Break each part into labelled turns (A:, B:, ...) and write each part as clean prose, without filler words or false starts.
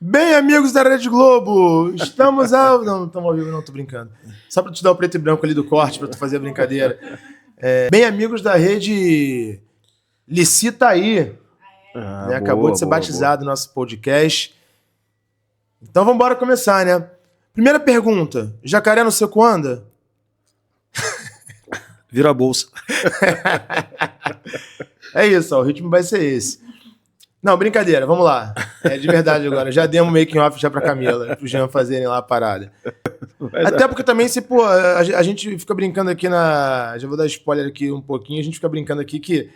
A: Bem, amigos da Rede Globo, estamos ao... Não estamos ao vivo, não, tô brincando. Só pra te dar o preto e branco ali do corte, pra tu fazer a brincadeira. Bem, amigos da Rede Licita Aí, né? Acabou de ser batizado o nosso podcast. Então vamos embora começar, né? Primeira pergunta, jacaré no seco anda?
B: Vira a bolsa.
A: É isso, ó, o ritmo vai ser esse. Não, brincadeira, vamos lá. É de verdade agora. Já demos making off já pra Camila, pro Jean fazerem lá a parada. Até porque também, se, pô, a gente fica brincando aqui na... Já vou dar spoiler aqui um pouquinho. A gente fica brincando aqui que,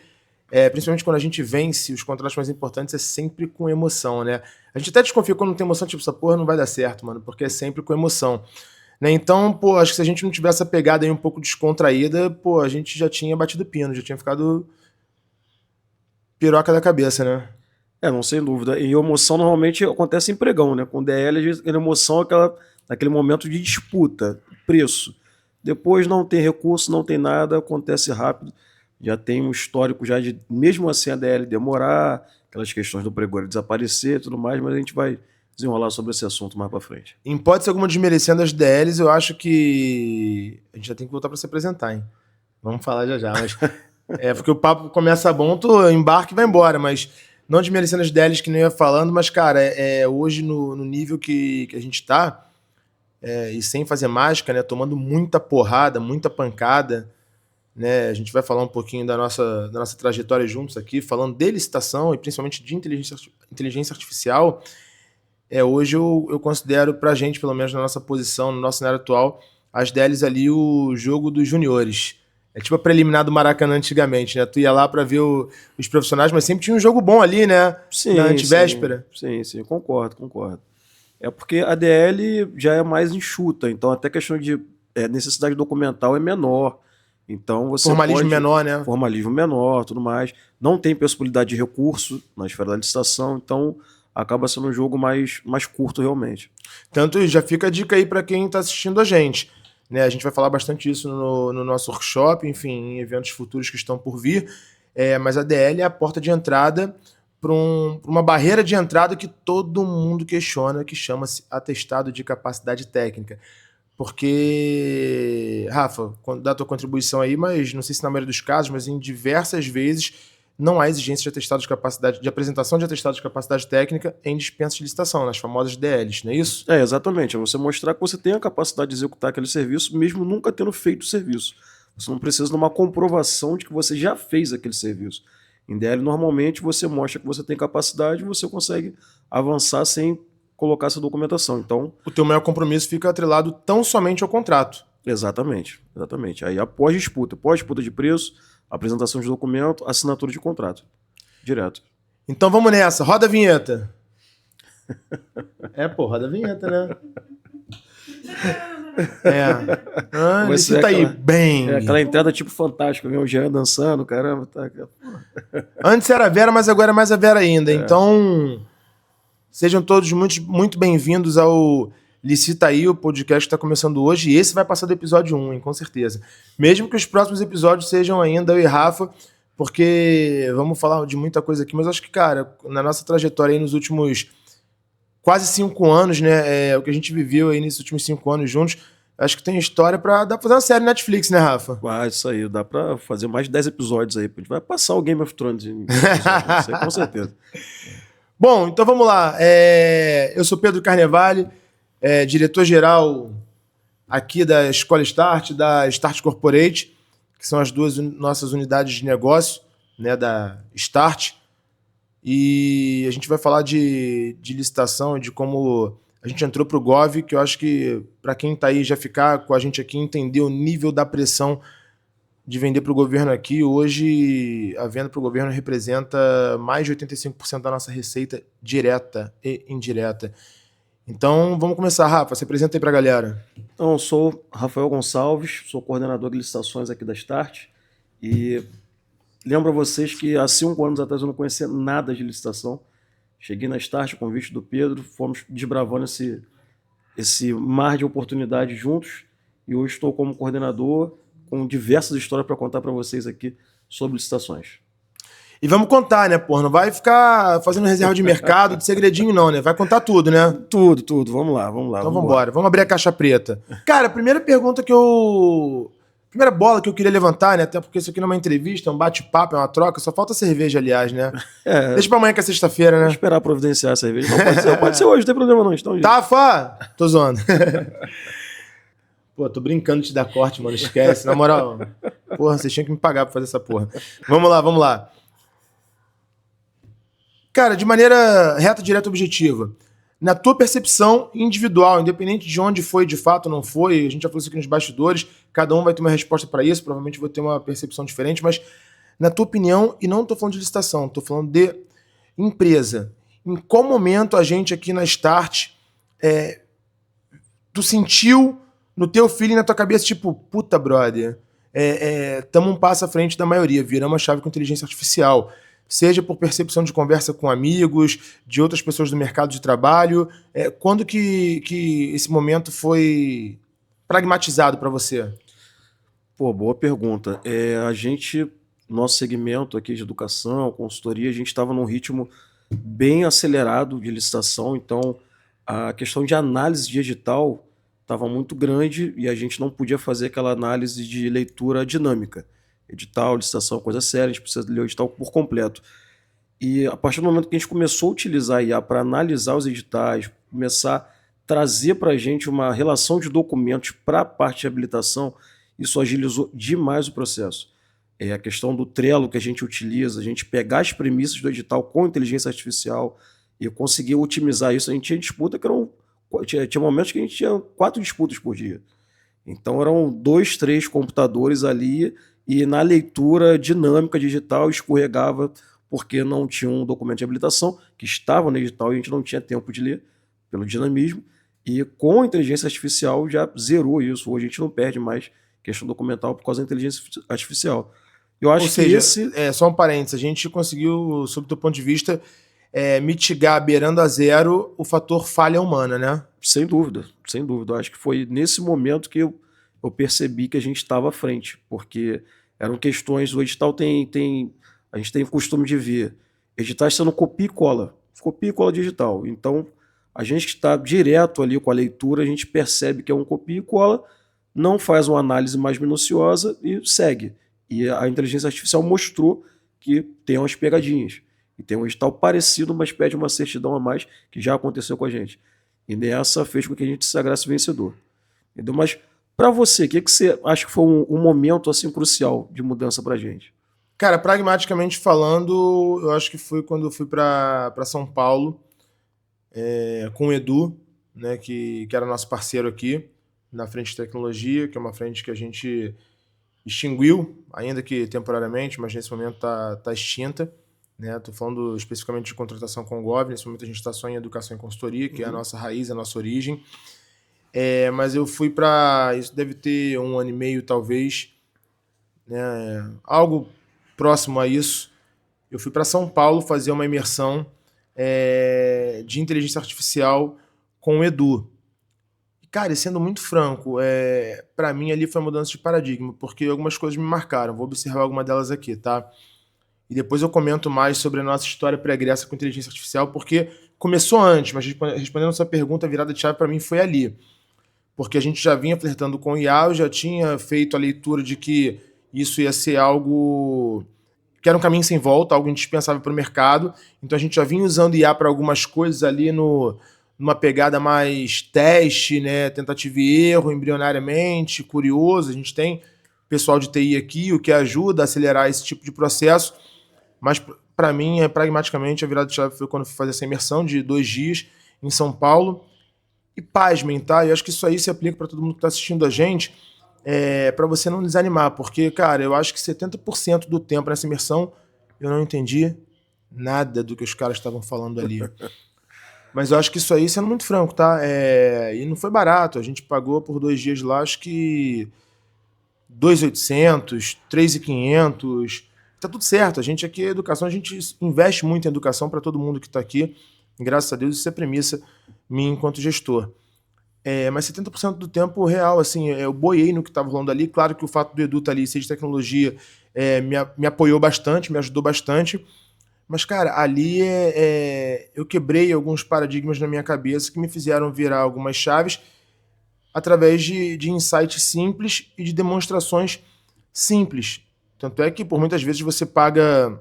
A: principalmente quando a gente vence os contratos mais importantes, é sempre com emoção, né? A gente até desconfia quando não tem emoção, tipo, essa porra não vai dar certo, mano, porque é sempre com emoção. Né? Então, pô, acho que se a gente não tivesse essa pegada aí um pouco descontraída, pô, a gente já tinha batido pino, já tinha ficado piroca da cabeça, né?
B: Não, sem dúvida. E emoção normalmente acontece em pregão, né? Com DL, às vezes, a emoção é naquele momento de disputa, preço. Depois não tem recurso, não tem nada, acontece rápido. Já tem um histórico já de, mesmo assim, a DL demorar, aquelas questões do pregão desaparecer e tudo mais, mas a gente vai desenrolar sobre esse assunto mais pra frente.
A: Em hipótese alguma desmerecendo as DLs, eu acho que a gente já tem que voltar pra se apresentar, hein? Vamos falar já, mas... porque o papo começa bom, tu embarca e vai embora, mas... Não desmerecendo as DLs que nem eu ia falando, mas, cara, hoje no nível que a gente tá, e sem fazer mágica, né, tomando muita porrada, muita pancada, né, a gente vai falar um pouquinho da nossa trajetória juntos aqui, falando de licitação e principalmente de inteligência artificial. Hoje eu considero pra gente, pelo menos na nossa posição, no nosso cenário atual, as DLs ali o jogo dos juniores. É tipo a preliminar do Maracanã antigamente, né? Tu ia lá pra ver os profissionais, mas sempre tinha um jogo bom ali, né?
B: Sim,
A: na antivéspera.
B: Sim, concordo. É porque a DL já é mais enxuta, então até questão de necessidade documental é menor. Então você
A: Formalismo menor, né?
B: Formalismo menor, tudo mais. Não tem possibilidade de recurso na esfera da licitação, então acaba sendo um jogo mais curto realmente.
A: Tanto já fica a dica aí pra quem tá assistindo a gente. Né, a gente vai falar bastante isso no nosso workshop, enfim, em eventos futuros que estão por vir. Mas a DL é a porta de entrada para uma barreira de entrada que todo mundo questiona, que chama-se atestado de capacidade técnica. Porque, Rafa, dá a tua contribuição aí, mas não sei se na maioria dos casos, mas em diversas vezes não há exigência de atestado de capacidade, de apresentação de atestado de capacidade técnica em dispensas de licitação, nas famosas DLs, não é isso?
B: Exatamente. É você mostrar que você tem a capacidade de executar aquele serviço, mesmo nunca tendo feito o serviço. Você não precisa de uma comprovação de que você já fez aquele serviço. Em DL, normalmente, você mostra que você tem capacidade e você consegue avançar sem colocar essa documentação. Então,
A: o teu maior compromisso fica atrelado tão somente ao contrato.
B: Exatamente. Aí após disputa de preço, apresentação de documento, assinatura de contrato. Direto.
A: Então vamos nessa, roda a vinheta. Roda a vinheta, né? Licita aí, bem.
B: Aquela entrada tipo fantástica, o Jean dançando, caramba. Tá.
A: Antes era a Vera, mas agora é mais a Vera ainda. Então, sejam todos muito bem-vindos ao Licita aí, o podcast que está começando hoje. E esse vai passar do episódio 1, hein, com certeza. Mesmo que os próximos episódios sejam ainda eu e Rafa, porque vamos falar de muita coisa aqui, mas acho que, cara, na nossa trajetória aí nos últimos quase 5 anos, né, o que a gente viveu aí nesses últimos 5 anos juntos, acho que tem história pra dar pra fazer uma série Netflix, né, Rafa?
B: Isso aí, dá pra fazer mais de 10 episódios aí. A gente vai passar o Game of Thrones, isso aí, com certeza.
A: Bom, então vamos lá. Eu sou Pedro Carnevale, diretor-geral aqui da Escola Start, da Start Corporate, que são as duas nossas unidades de negócio, né, da Start. E a gente vai falar de licitação e de como a gente entrou para o Gov, que eu acho que para quem está aí já ficar com a gente aqui, entender o nível da pressão de vender para o governo aqui. Hoje, a venda para o governo representa mais de 85% da nossa receita direta e indireta. Então, vamos começar, Rafa. Se apresenta aí para a galera.
B: Então, eu sou Rafael Gonçalves, sou coordenador de licitações aqui da Start. E lembro a vocês que há 5 anos atrás eu não conhecia nada de licitação. Cheguei na Start, convite do Pedro, fomos desbravando esse mar de oportunidades juntos. E hoje estou como coordenador, com diversas histórias para contar para vocês aqui sobre licitações.
A: E vamos contar, né, porra? Não vai ficar fazendo reserva de mercado, de segredinho, não, né? Vai contar tudo, né?
B: Tudo. Vamos lá.
A: Então vamos embora. Vamos abrir a caixa preta. Cara, a primeira pergunta que eu... Primeira bola que eu queria levantar, né? Até porque isso aqui não é uma entrevista, é um bate-papo, é uma troca. Só falta cerveja, aliás, né? Deixa pra amanhã que é sexta-feira, né?
B: Vou esperar providenciar a cerveja. Não, pode ser hoje, não tem problema não. Então,
A: tá, Fá? Tô zoando. Pô, tô brincando de te dar corte, mano. Esquece. Na moral, porra, vocês tinham que me pagar pra fazer essa porra. Vamos lá. Cara, de maneira reta, direta e objetiva, na tua percepção individual, independente de onde foi de fato ou não foi, a gente já falou isso aqui nos bastidores, cada um vai ter uma resposta para isso, provavelmente vou ter uma percepção diferente, mas na tua opinião, e não estou falando de licitação, estou falando de empresa, em qual momento a gente aqui na Start, tu sentiu no teu feeling, na tua cabeça, tipo, puta, brother, tamo um passo à frente da maioria, viramos a chave com inteligência artificial, seja por percepção de conversa com amigos, de outras pessoas do mercado de trabalho. Quando que esse momento foi pragmatizado para você?
B: Pô, boa pergunta. A gente, nosso segmento aqui de educação, consultoria, a gente estava num ritmo bem acelerado de licitação, então a questão de análise digital estava muito grande e a gente não podia fazer aquela análise de leitura dinâmica. Edital, licitação, coisa séria, a gente precisa ler o edital por completo. E a partir do momento que a gente começou a utilizar a IA para analisar os editais, começar a trazer para a gente uma relação de documentos para a parte de habilitação, isso agilizou demais o processo. A questão do Trello que a gente utiliza, a gente pegar as premissas do edital com inteligência artificial e conseguir otimizar isso. A gente tinha disputa que tinha momentos que a gente tinha 4 disputas por dia. Então eram 2, 3 computadores ali e na leitura dinâmica digital escorregava porque não tinha um documento de habilitação que estava no edital e a gente não tinha tempo de ler pelo dinamismo. E com a inteligência artificial já zerou isso. Hoje a gente não perde mais questão documental por causa da inteligência artificial. Eu acho que
A: só um parênteses, a gente conseguiu, sob o teu ponto de vista, mitigar, beirando a zero, o fator falha humana, né?
B: Sem dúvida. Eu acho que foi nesse momento que eu percebi que a gente estava à frente, porque eram questões, o edital a gente tem o costume de ver editais sendo copia e cola digital. Então, a gente que está direto ali com a leitura, a gente percebe que é um copia e cola, não faz uma análise mais minuciosa e segue. E a inteligência artificial mostrou que tem umas pegadinhas. E tem um edital parecido, mas pede uma certidão a mais, que já aconteceu com a gente. E nessa fez com que a gente se sagrasse vencedor. Entendeu? Mas para você, o que você acha que foi um momento assim crucial de mudança para a gente?
A: Cara, pragmaticamente falando, eu acho que foi quando eu fui para São Paulo com o Edu, né, que era nosso parceiro aqui, na frente de tecnologia, que é uma frente que a gente extinguiu, ainda que temporariamente, mas nesse momento tá extinta. Estou falando especificamente de contratação com o Gov, nesse momento a gente está só em educação e consultoria, que é a nossa raiz, a nossa origem. Mas eu fui para... Isso deve ter 1 ano e meio, talvez, né, algo próximo a isso. Eu fui para São Paulo fazer uma imersão de inteligência artificial com o Edu. E, cara, e sendo muito franco, para mim ali foi uma mudança de paradigma, porque algumas coisas me marcaram. Vou observar alguma delas aqui, tá? E depois eu comento mais sobre a nossa história pregressa com inteligência artificial, porque começou antes, mas respondendo a sua pergunta, a virada de chave para mim foi ali. Porque a gente já vinha flertando com o IA, eu já tinha feito a leitura de que isso ia ser algo que era um caminho sem volta, algo indispensável para o mercado. Então a gente já vinha usando IA para algumas coisas ali numa pegada mais teste, né, tentativa e erro, embrionariamente, curioso. A gente tem pessoal de TI aqui, o que ajuda a acelerar esse tipo de processo. Mas para mim, pragmaticamente, a virada de chave foi quando eu fui fazer essa imersão de 2 dias em São Paulo. E pasmem, tá? Eu acho que isso aí se aplica para todo mundo que está assistindo a gente, para você não desanimar, porque, cara, eu acho que 70% do tempo nessa imersão eu não entendi nada do que os caras estavam falando ali. Mas eu acho que isso aí, sendo muito franco, tá? E não foi barato, a gente pagou por 2 dias lá, acho que 2.800, 3.500, tá tudo certo. A gente aqui, educação, a gente investe muito em educação para todo mundo que está aqui, graças a Deus, isso é premissa minha enquanto gestor. Mas 70% do tempo real, assim, eu boiei no que estava rolando ali. Claro que o fato do Edu estar ali, seja de tecnologia, me apoiou bastante, me ajudou bastante. Mas, cara, ali eu quebrei alguns paradigmas na minha cabeça que me fizeram virar algumas chaves através de insights simples e de demonstrações simples. Tanto é que, por muitas vezes, você paga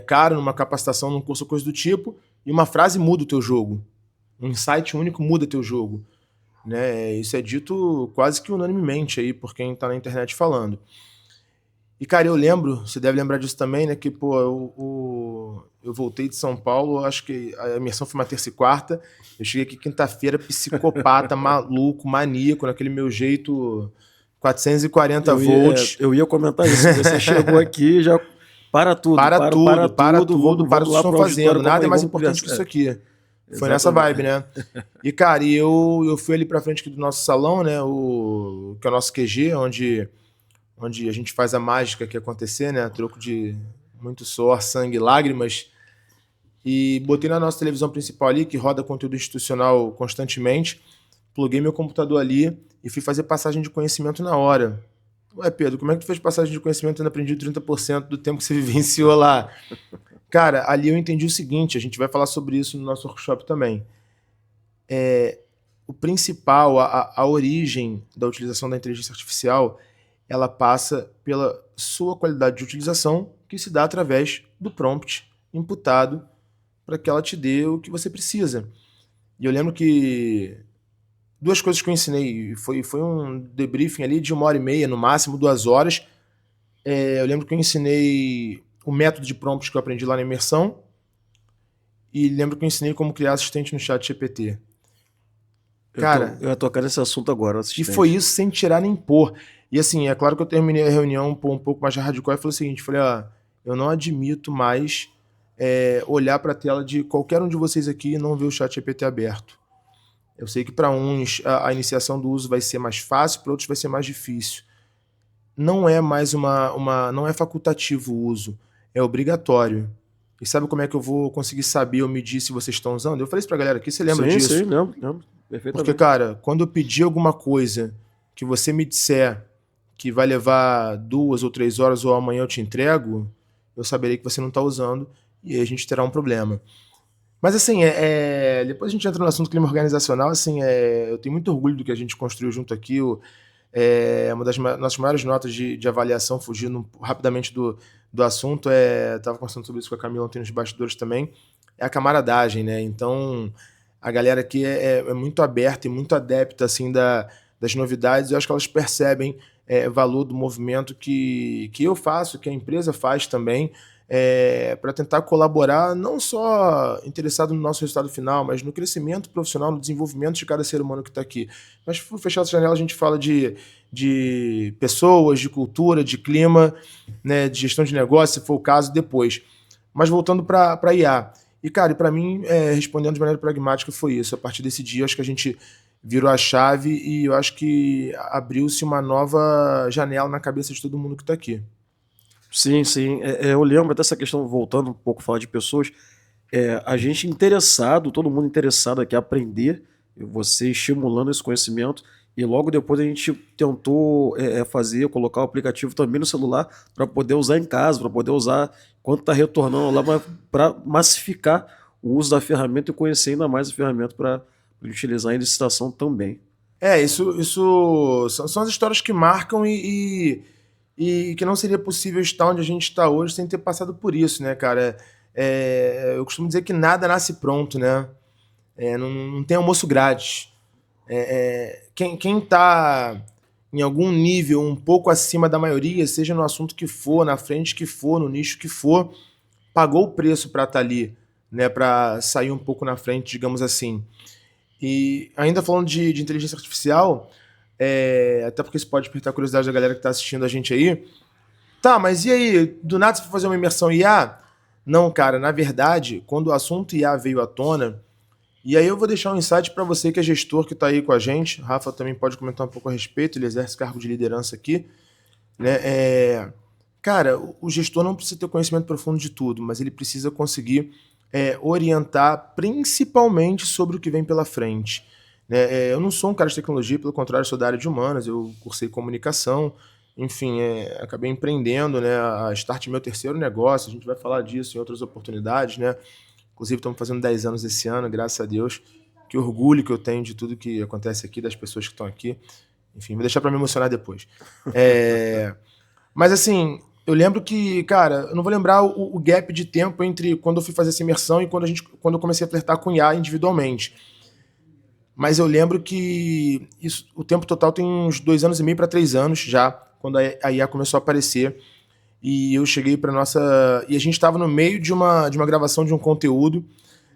A: caro numa capacitação, num curso ou coisa do tipo, e uma frase muda o teu jogo. Um insight único muda teu jogo. Né? Isso é dito quase que unanimemente aí por quem tá na internet falando. E, cara, eu lembro, você deve lembrar disso também, né? Que, pô, eu voltei de São Paulo, acho que a imersão foi uma terça e quarta. Eu cheguei aqui quinta-feira, psicopata, maluco, maníaco, naquele meu jeito 440 volts.
B: Eu ia comentar isso. Você chegou aqui já para tudo.
A: Para tudo, para tudo,
B: vamos
A: para o que
B: lá
A: estão
B: pro
A: fazendo.
B: auditório,
A: Nada é mais
B: vamos
A: importante que isso
B: conversar.
A: aqui. Foi nessa vibe, né? E, cara, eu fui ali pra frente aqui do nosso salão, né? Que é o nosso QG, onde a gente faz a mágica aqui acontecer, né? Troco de muito suor, sangue, lágrimas. E botei na nossa televisão principal ali, que roda conteúdo institucional constantemente. Pluguei meu computador ali e fui fazer passagem de conhecimento na hora. Ué, Pedro, como é que tu fez passagem de conhecimento e ainda aprendi 30% do tempo que você vivenciou lá? Cara, ali eu entendi o seguinte, a gente vai falar sobre isso no nosso workshop também. O principal, a origem da utilização da inteligência artificial, ela passa pela sua qualidade de utilização, que se dá através do prompt imputado para que ela te dê o que você precisa. E eu lembro que duas coisas que eu ensinei, foi um debriefing ali de 1h30, no máximo 2 horas. Eu lembro que eu ensinei o método de prompts que eu aprendi lá na imersão, e lembro que eu ensinei como criar assistente no chat GPT. Cara,
B: eu ia tocar nesse assunto agora, assistente.
A: E foi isso sem tirar nem pôr. E assim, é claro que eu terminei a reunião um pouco mais hardcore e falei o seguinte, falei, eu não admito mais olhar para a tela de qualquer um de vocês aqui e não ver o chat GPT aberto. Eu sei que para uns a iniciação do uso vai ser mais fácil, para outros vai ser mais difícil. Não é mais não é facultativo o uso, é obrigatório. E sabe como é que eu vou conseguir saber ou medir se vocês estão usando? Eu falei isso pra galera aqui, você lembra disso?
B: Sim, lembro. Perfeitamente.
A: Porque, cara, quando eu pedir alguma coisa que você me disser que vai levar 2 ou 3 horas ou amanhã eu te entrego, eu saberei que você não está usando e aí a gente terá um problema. Mas assim, depois a gente entra no assunto clima organizacional, assim, eu tenho muito orgulho do que a gente construiu junto aqui. Uma das nossas maiores notas de avaliação, fugindo rapidamente do assunto, estava conversando sobre isso com a Camila ontem nos bastidores também, é a camaradagem, né? Então, a galera aqui é muito aberta e muito adepta, assim, das novidades. Eu acho que elas percebem valor do movimento que eu faço, que a empresa faz também, para tentar colaborar, não só interessado no nosso resultado final, mas no crescimento profissional, no desenvolvimento de cada ser humano que está aqui. Mas, por fechar essa janela, a gente fala de pessoas, de cultura, de clima, né, de gestão de negócio, se for o caso, depois. Mas voltando para a IA. E, cara, para mim, respondendo de maneira pragmática, foi isso. A partir desse dia, acho que a gente virou a chave e eu acho que abriu-se uma nova janela na cabeça de todo mundo que está aqui.
B: Sim. Eu lembro dessa questão, voltando um pouco a falar de pessoas, a gente interessado, todo mundo interessado aqui a aprender, você estimulando esse conhecimento, e logo depois a gente tentou colocar o aplicativo também no celular para poder usar em casa, para poder usar quando está retornando lá, para massificar o uso da ferramenta e conhecer ainda mais a ferramenta para utilizar em licitação também.
A: Isso são as histórias que marcam e que não seria possível estar onde a gente está hoje sem ter passado por isso, né, cara? Eu costumo dizer que nada nasce pronto, né? Não tem almoço grátis. Quem está em algum nível um pouco acima da maioria, seja no assunto que for, na frente que for, no nicho que for, pagou o preço para estar ali, né? Para sair um pouco na frente, digamos assim. E ainda falando de inteligência artificial, até porque isso pode despertar a curiosidade da galera que está assistindo a gente aí. Tá, mas e aí? Do nada você foi fazer uma imersão IA? Não, cara, na verdade, quando o assunto IA veio à tona, e aí eu vou deixar um insight para você que é gestor, que está aí com a gente. Rafa também pode comentar um pouco a respeito, ele exerce cargo de liderança aqui, né? Cara, o gestor não precisa ter conhecimento profundo de tudo, mas ele precisa conseguir orientar principalmente sobre o que vem pela frente. Eu não sou um cara de tecnologia, pelo contrário, sou da área de humanas, eu cursei comunicação, enfim, acabei empreendendo, né? A Start meu terceiro negócio, a gente vai falar disso em outras oportunidades, né? Inclusive, estamos fazendo 10 anos esse ano, graças a Deus. Que orgulho que eu tenho de tudo que acontece aqui, das pessoas que estão aqui. Enfim, vou deixar para me emocionar depois. Mas assim, eu lembro que, cara, eu não vou lembrar o gap de tempo entre quando eu fui fazer essa imersão e quando eu comecei a flertar com IA individualmente. Mas eu lembro que o tempo total tem uns 2 anos e meio para 3 anos já, quando a IA começou a aparecer. E eu cheguei para nossa. E a gente estava no meio de uma gravação de um conteúdo,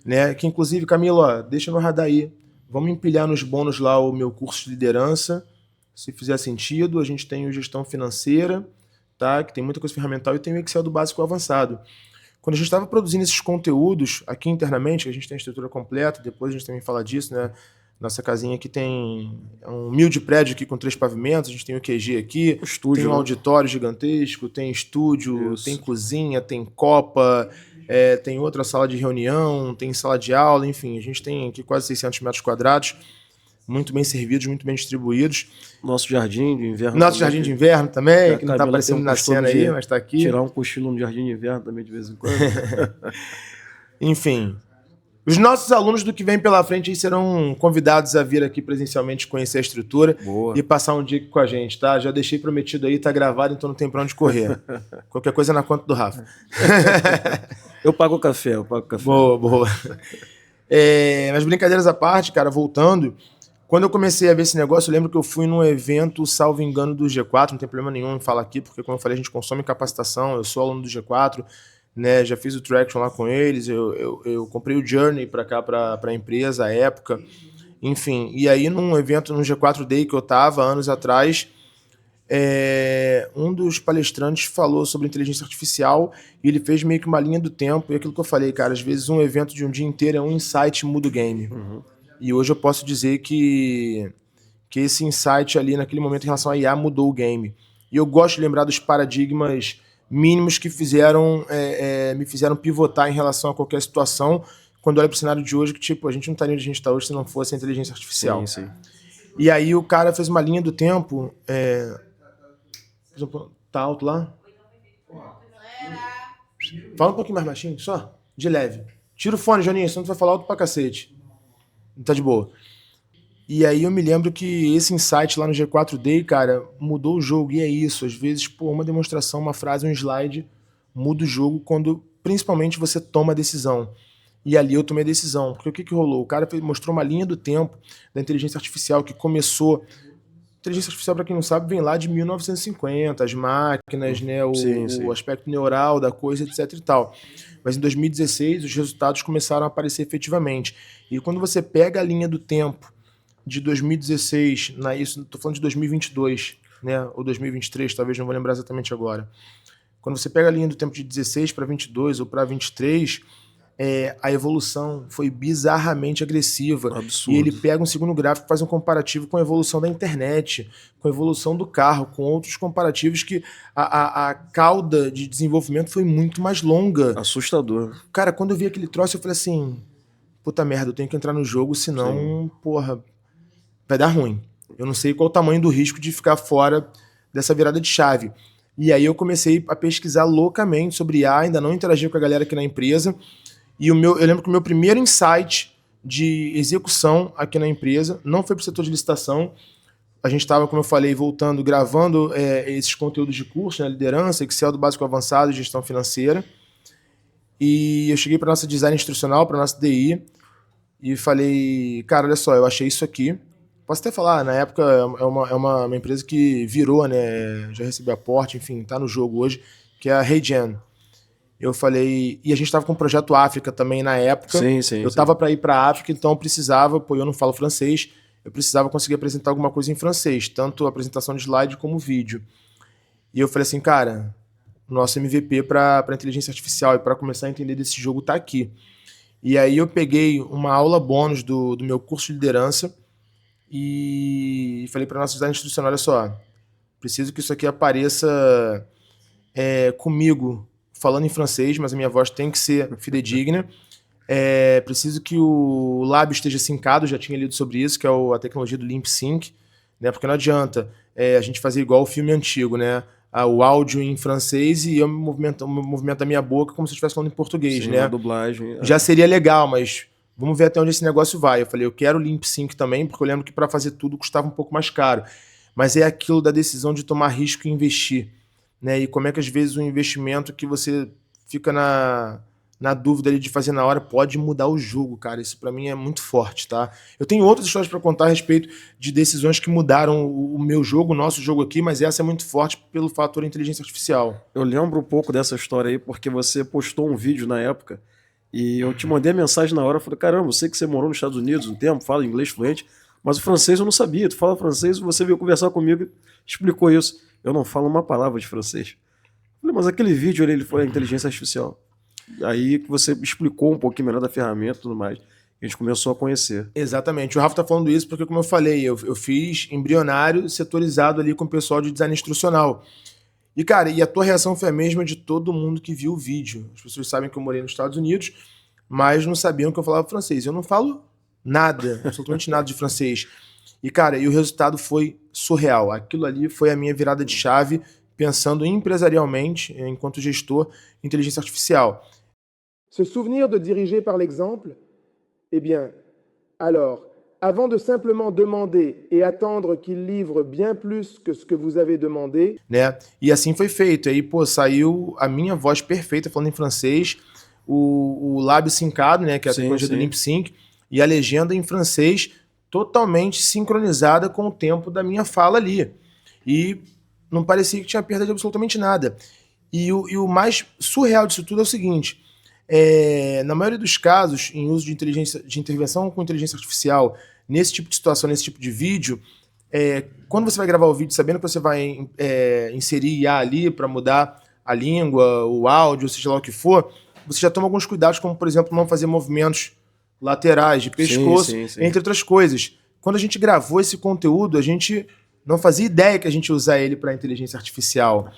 A: né? Que inclusive, Camilo, ó, deixa no radar aí. Vamos empilhar nos bônus lá o meu curso de liderança. Se fizer sentido, a gente tem o gestão financeira, tá? Que tem muita coisa ferramental, e tem o Excel do básico ao avançado. Quando a gente estava produzindo esses conteúdos aqui internamente, que a gente tem a estrutura completa, depois a gente também fala disso, né? Nossa casinha aqui tem um humilde prédio aqui com 3 pavimentos, a gente tem o QG aqui, tem um auditório gigantesco, tem estúdio, isso, tem cozinha, tem copa, tem outra sala de reunião, tem sala de aula, enfim, a gente tem aqui quase 600 metros quadrados, muito bem servidos, muito bem distribuídos.
B: Nosso jardim de inverno.
A: Nosso jardim de inverno também, que não está aparecendo na cena aí, mas está aqui.
B: Tirar um cochilo no jardim de inverno também de vez em quando.
A: Enfim, os nossos alunos do que vem pela frente aí serão convidados a vir aqui presencialmente conhecer a estrutura. Boa. E passar um dia aqui com a gente, tá? Já deixei prometido aí, tá gravado, então não tem pra onde correr. Qualquer coisa na conta do Rafa.
B: Eu pago o café,
A: Boa, boa. Mas brincadeiras à parte, cara, voltando, quando eu comecei a ver esse negócio, eu lembro que eu fui num evento, salvo engano, do G4, não tem problema nenhum em falar aqui, porque como eu falei, a gente consome capacitação, eu sou aluno do G4, né, já fiz o traction lá com eles, eu comprei o Journey para cá, para a empresa, à época, enfim. E aí, num evento, no G4 Day que eu tava, anos atrás, um dos palestrantes falou sobre inteligência artificial e ele fez meio que uma linha do tempo, e aquilo que eu falei, cara, às vezes um evento de um dia inteiro é um insight, muda o game. Uhum. E hoje eu posso dizer que esse insight ali, naquele momento, em relação a IA, mudou o game. E eu gosto de lembrar dos paradigmas mínimos que me fizeram pivotar em relação a qualquer situação, quando eu olho para o cenário de hoje, que tipo, a gente não estaria onde a gente está hoje se não fosse a inteligência artificial.
B: Sim.
A: E aí o cara fez uma linha do tempo... Tá alto lá? Fala um pouquinho mais baixinho, só, de leve. Tira o fone, Joninho, senão tu vai falar alto pra cacete. Tá de boa. E aí eu me lembro que esse insight lá no G4 Day, cara, mudou o jogo. E é isso, às vezes, uma demonstração, uma frase, um slide, muda o jogo quando, principalmente, você toma a decisão. E ali eu tomei a decisão. Porque o que rolou? O cara mostrou uma linha do tempo da inteligência artificial que começou... Inteligência artificial, para quem não sabe, vem lá de 1950, as máquinas, né, o aspecto neural da coisa, etc e tal. Mas em 2016, os resultados começaram a aparecer efetivamente. E quando você pega a linha do tempo de 2016, estou falando de 2022, né, ou 2023, talvez, não vou lembrar exatamente agora. Quando você pega a linha do tempo de 16 para 22 ou para 23... a evolução foi bizarramente agressiva.
B: Absurdo.
A: E ele pega um segundo gráfico e faz um comparativo com a evolução da internet, com a evolução do carro, com outros comparativos que a cauda de desenvolvimento foi muito mais longa.
B: Assustador.
A: Cara, quando eu vi aquele troço, eu falei assim, puta merda, eu tenho que entrar no jogo, senão, porra, vai dar ruim. Eu não sei qual o tamanho do risco de ficar fora dessa virada de chave. E aí eu comecei a pesquisar loucamente sobre IA, ainda não interagia com a galera aqui na empresa. E eu lembro que o meu primeiro insight de execução aqui na empresa não foi para o setor de licitação. A gente estava, como eu falei, voltando, gravando esses conteúdos de curso, né, liderança, Excel do básico avançado e gestão financeira. E eu cheguei para nossa design instrucional, para nossa DI, e falei, cara, olha só, eu achei isso aqui. Posso até falar, na época é uma empresa que virou, né, já recebeu aporte, enfim, está no jogo hoje, que é a Regen. Eu falei... E a gente estava com o Projeto África também na época.
B: Sim.
A: Eu estava para ir para a África, então eu precisava... Pô, eu não falo francês. Eu precisava conseguir apresentar alguma coisa em francês. Tanto a apresentação de slide como vídeo. E eu falei assim, cara... O nosso MVP para inteligência artificial e para começar a entender desse jogo tá aqui. E aí eu peguei uma aula bônus do meu curso de liderança e falei para nossa design institucional, olha só... Preciso que isso aqui apareça comigo... falando em francês, mas a minha voz tem que ser fidedigna. Preciso que o lábio esteja sincado, já tinha lido sobre isso, que é a tecnologia do Lip Sync, né? Porque não adianta a gente fazer igual o filme antigo, né? O áudio em francês e eu movimento a minha boca como se eu estivesse falando em português,
B: Sim,
A: né?
B: uma dublagem.
A: Já seria legal, mas vamos ver até onde esse negócio vai. Eu falei, eu quero o Limp Sync também, porque eu lembro que para fazer tudo custava um pouco mais caro. Mas é aquilo da decisão de tomar risco e investir, né? E como é que às vezes o investimento que você fica na dúvida ali de fazer na hora pode mudar o jogo, cara. Isso para mim é muito forte, tá? Eu tenho outras histórias para contar a respeito de decisões que mudaram o meu jogo, o nosso jogo aqui, mas essa é muito forte pelo fator inteligência artificial.
B: Eu lembro um pouco dessa história aí, porque você postou um vídeo na época e eu te mandei a mensagem na hora. Eu falei, caramba, eu sei que você morou nos Estados Unidos um tempo, fala inglês fluente, mas o francês eu não sabia. Tu fala francês, você veio conversar comigo e explicou isso. Eu não falo uma palavra de francês. Eu falei, mas aquele vídeo ali, ele foi a inteligência artificial. Aí que você explicou um pouquinho melhor da ferramenta e tudo mais. A gente começou a conhecer.
A: Exatamente. O Rafa tá falando isso porque, como eu falei, eu fiz embrionário setorizado ali com o pessoal de design instrucional. E, cara, e a tua reação foi a mesma de todo mundo que viu o vídeo. As pessoas sabem que eu morei nos Estados Unidos, mas não sabiam que eu falava francês. Eu não falo nada, absolutamente nada de francês. E, cara, e o resultado foi surreal. Aquilo ali foi a minha virada de chave, pensando empresarialmente, enquanto gestor, inteligência artificial.
C: Se souvenir de diriger par l'exemple, eh bien, alors, avant de simplement demander et attendre qu'il livre bien plus que ce que vous avez demandé,
A: né? E assim foi feito. Aí, pô, saiu a minha voz perfeita falando em francês, o lábio sincado, né, que é a tecnologia do Limp Sync, e a legenda em francês totalmente sincronizada com o tempo da minha fala ali. E não parecia que tinha perda de absolutamente nada. E o mais surreal disso tudo é o seguinte: na maioria dos casos, em uso de intervenção com inteligência artificial, nesse tipo de situação, nesse tipo de vídeo, quando você vai gravar o vídeo sabendo que você vai inserir IA ali para mudar a língua, o áudio, seja lá o que for, você já toma alguns cuidados, como, por exemplo, não fazer movimentos laterais de pescoço, sim. Entre outras coisas. Quando a gente gravou esse conteúdo, a gente não fazia ideia que a gente ia usar ele para inteligência artificial.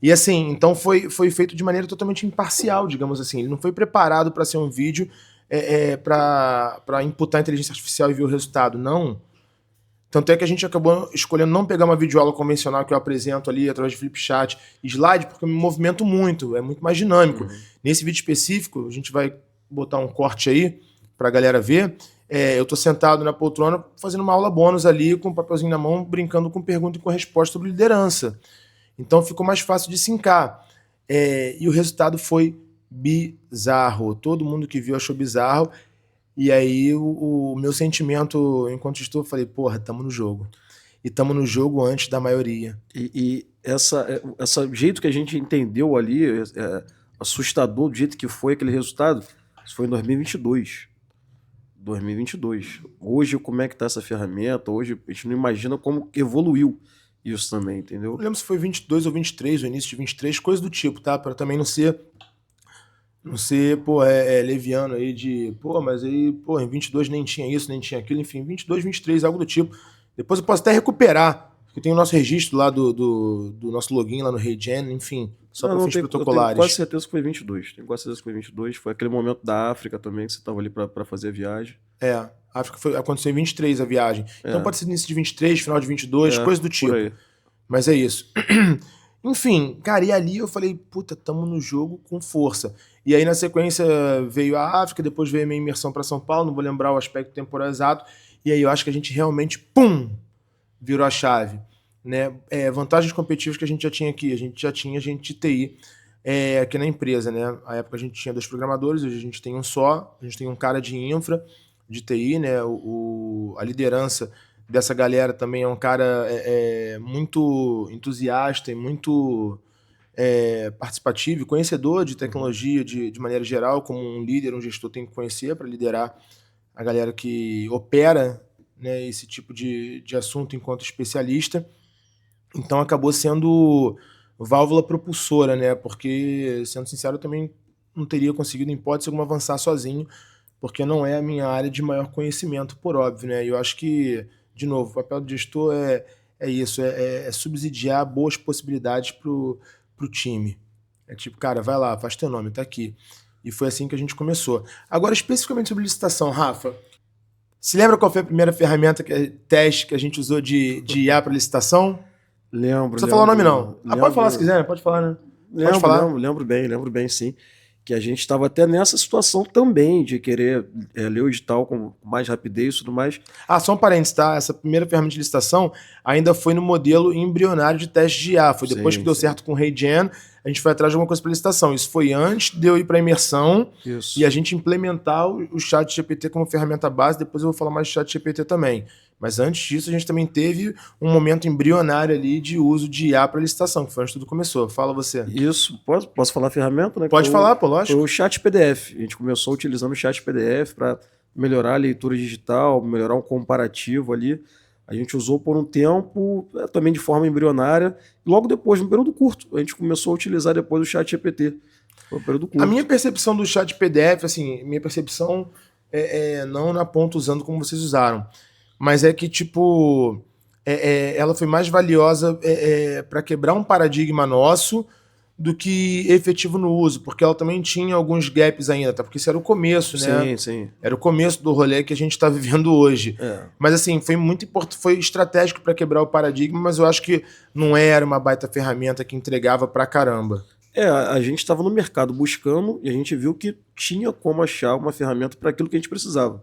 A: E assim, então foi feito de maneira totalmente imparcial, digamos assim. Ele não foi preparado para ser um vídeo para imputar a inteligência artificial e ver o resultado, não. Tanto é que a gente acabou escolhendo não pegar uma videoaula convencional que eu apresento ali através de Flipchat e slide, porque eu me movimento muito, é muito mais dinâmico. Nesse vídeo específico, a gente vai botar um corte aí pra galera ver. Eu tô sentado na poltrona fazendo uma aula bônus ali, com um papelzinho na mão, brincando com pergunta e com resposta sobre liderança. Então ficou mais fácil de sincar. E o resultado foi bizarro. Todo mundo que viu achou bizarro. E aí o meu sentimento, enquanto estou, eu falei, porra, tamo no jogo. E tamo no jogo antes da maioria.
B: E essa jeito que a gente entendeu ali, assustador do jeito que foi aquele resultado, isso foi em 2022. 2022. Hoje, como é que tá essa ferramenta? Hoje, a gente não imagina como evoluiu isso também, entendeu?
A: Eu lembro se foi 22 ou 23, o início de 23, coisa do tipo, tá? Para também não ser, pô, leviano aí de, pô, mas aí, pô, em 22 nem tinha isso, nem tinha aquilo, enfim, 22, 23, algo do tipo. Depois eu posso até recuperar, porque tem o nosso registro lá do nosso login lá no RayGen, enfim, só para fins protocolares.
B: Eu tenho quase certeza que foi 22, foi aquele momento da África também, que você tava ali para fazer a viagem.
A: A África aconteceu em 23 a viagem. Então pode ser início de 23, final de 22, coisa do tipo. Mas é isso. Enfim, cara, e ali eu falei, puta, tamo no jogo com força. E aí na sequência veio a África, depois veio a minha imersão para São Paulo, não vou lembrar o aspecto temporal exato, e aí eu acho que a gente realmente, pum, virou a chave. Né? Vantagens competitivas que a gente já tinha aqui, a gente já tinha gente de TI aqui na empresa, né? Na época a gente tinha 2 programadores, hoje a gente tem um só, a gente tem um cara de infra, de TI, né? A liderança dessa galera também é um cara muito entusiasta e muito participativo e conhecedor de tecnologia de maneira geral, como um líder, um gestor tem que conhecer para liderar a galera que opera, né, esse tipo de assunto enquanto especialista. Então acabou sendo válvula propulsora, né? Porque, sendo sincero, eu também não teria conseguido, em hipótese alguma, avançar sozinho, porque não é a minha área de maior conhecimento, por óbvio, né? E eu acho que, de novo, o papel do gestor é isso, subsidiar boas possibilidades pro time. É tipo, cara, vai lá, faz teu nome, tá aqui. E foi assim que a gente começou. Agora, especificamente sobre licitação, Rafa, Se lembra qual foi a primeira ferramenta, teste que a gente usou de IA para licitação?
B: Lembro.
A: Não precisa falar o nome, não. Pode falar se quiser, né? Pode falar, né? Pode falar.
B: Lembro bem, sim. Que a gente estava até nessa situação também de querer ler o edital com mais rapidez e tudo mais.
A: Só um parênteses, tá? Essa primeira ferramenta de licitação ainda foi no modelo embrionário de teste de IA. Foi depois que deu certo com o RayGen, a gente foi atrás de alguma coisa para licitação. Isso foi antes de eu ir para a imersão e a gente implementar o ChatGPT como ferramenta base. Depois eu vou falar mais de ChatGPT também. Mas antes disso, a gente também teve um momento embrionário ali de uso de IA para licitação, que foi onde tudo começou. Fala você.
B: Isso. Posso falar a ferramenta? Né?
A: Pode falar, pô, lógico.
B: Foi o Chat PDF. A gente começou utilizando o Chat PDF para melhorar a leitura digital, melhorar um comparativo ali. A gente usou por um tempo, também de forma embrionária, e logo depois, num período curto, a gente começou a utilizar depois o Chat GPT. Foi um período curto.
A: A minha percepção do Chat PDF, assim, minha percepção não na ponta usando como vocês usaram, mas é que, tipo, ela foi mais valiosa para quebrar um paradigma nosso do que efetivo no uso, porque ela também tinha alguns gaps ainda, tá? Porque isso era o começo, né?
B: Sim.
A: Era o começo do rolê que a gente tá vivendo hoje. Mas assim, foi muito importante, foi estratégico para quebrar o paradigma, mas eu acho que não era uma baita ferramenta que entregava pra caramba.
B: A gente estava no mercado buscando e a gente viu que tinha como achar uma ferramenta para aquilo que a gente precisava.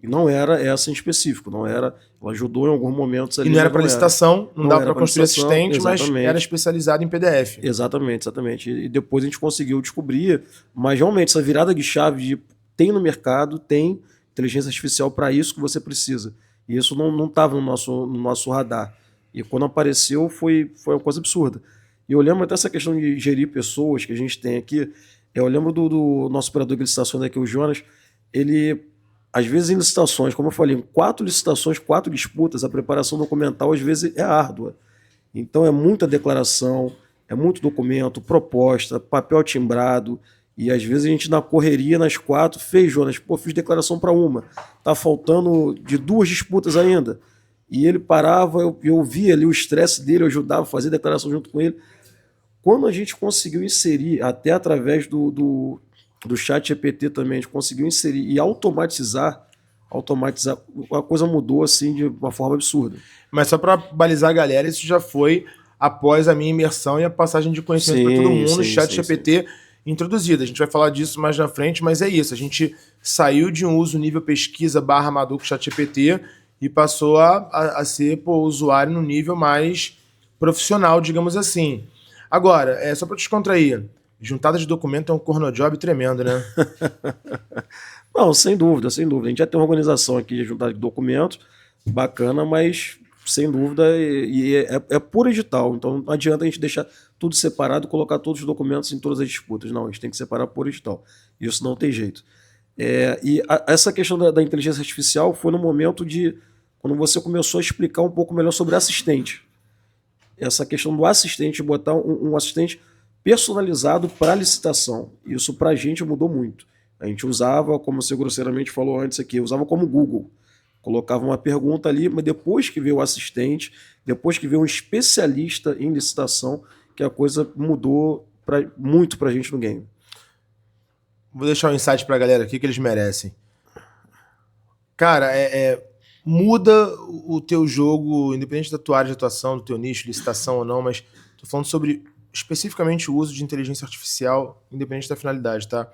B: E não era essa em específico, não era. Ela ajudou em alguns momentos ali.
A: E não era para licitação, não dava para construir assistente,
B: exatamente.
A: Mas era especializado em PDF.
B: Exatamente. E depois a gente conseguiu descobrir, mas realmente essa virada de chave de tem no mercado, tem inteligência artificial para isso que você precisa. E isso não estava no nosso radar. E quando apareceu foi uma coisa absurda. E eu lembro até essa questão de gerir pessoas que a gente tem aqui. Eu lembro do nosso operador de licitações aqui, o Jonas, ele... Às vezes em licitações, como eu falei, em 4 licitações, 4 disputas, a preparação documental às vezes é árdua. Então é muita declaração, é muito documento, proposta, papel timbrado, e às vezes a gente na correria nas 4, fez, Jonas, fiz declaração para uma, tá faltando de 2 disputas ainda. E ele parava, eu via ali o estresse dele, eu ajudava a fazer declaração junto com ele. Quando a gente conseguiu inserir, até através do Chat GPT também, a gente conseguiu inserir e automatizar, a coisa mudou assim de uma forma absurda.
A: Mas só para balizar a galera, isso já foi após a minha imersão e a passagem de conhecimento para todo mundo, o Chat GPT introduzido. A gente vai falar disso mais na frente, mas é isso. A gente saiu de um uso nível pesquisa / amador com o Chat GPT e passou a ser usuário no nível mais profissional, digamos assim. Agora, só para descontrair, juntada de documento é um cornojob tremendo, né?
B: Não, sem dúvida. A gente já tem uma organização aqui de juntada de documentos, bacana, mas sem dúvida é por edital. Então não adianta a gente deixar tudo separado e colocar todos os documentos em todas as disputas. Não, a gente tem que separar por edital. Isso não tem jeito. Essa questão da inteligência artificial foi no momento de quando você começou a explicar um pouco melhor sobre assistente. Essa questão do assistente, botar um assistente personalizado para licitação. Isso para a gente mudou muito. A gente usava, como você grosseiramente falou antes aqui, usava como Google. Colocava uma pergunta ali, mas depois que veio o assistente, depois que veio um especialista em licitação, que a coisa mudou muito para a gente no game.
A: Vou deixar um insight para a galera aqui que eles merecem. Cara, muda o teu jogo, independente da tua área de atuação, do teu nicho, licitação ou não, mas tô falando sobre especificamente o uso de inteligência artificial, independente da finalidade, tá?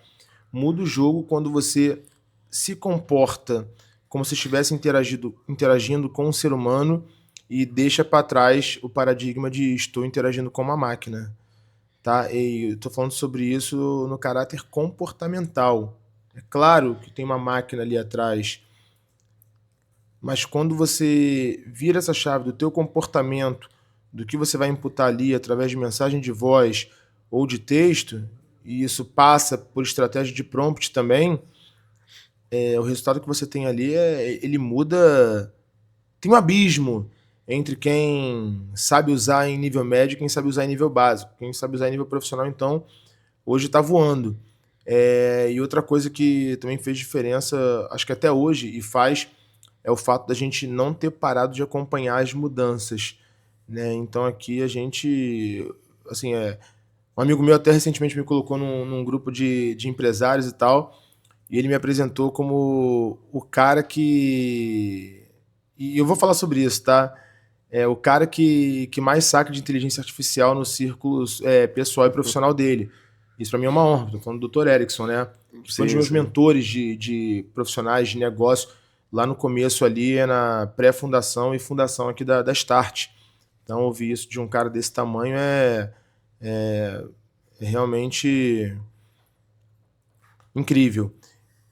A: Muda o jogo quando você se comporta como se estivesse interagindo com um ser humano e deixa para trás o paradigma de estou interagindo com uma máquina, tá? E eu tô falando sobre isso no caráter comportamental. É claro que tem uma máquina ali atrás, mas quando você vira essa chave do teu comportamento, do que você vai imputar ali através de mensagem de voz ou de texto, e isso passa por estratégia de prompt também, o resultado que você tem ali, ele muda... Tem um abismo entre quem sabe usar em nível médio e quem sabe usar em nível básico. Quem sabe usar em nível profissional, então, hoje está voando. E outra coisa que também fez diferença, acho que até hoje, e faz, é o fato da gente não ter parado de acompanhar as mudanças, né? Então aqui a gente, assim, um amigo meu até recentemente me colocou num grupo de empresários e tal, e ele me apresentou como o cara que... E eu vou falar sobre isso, tá? É o cara que mais saca de inteligência artificial no círculo pessoal e profissional dele. Isso pra mim é uma honra. Tô falando do Dr. Erickson, né? Que foi um dos meus mentores de profissionais de negócio lá no começo ali, na pré-fundação e fundação aqui da Start. Então, ouvir isso de um cara desse tamanho é realmente incrível.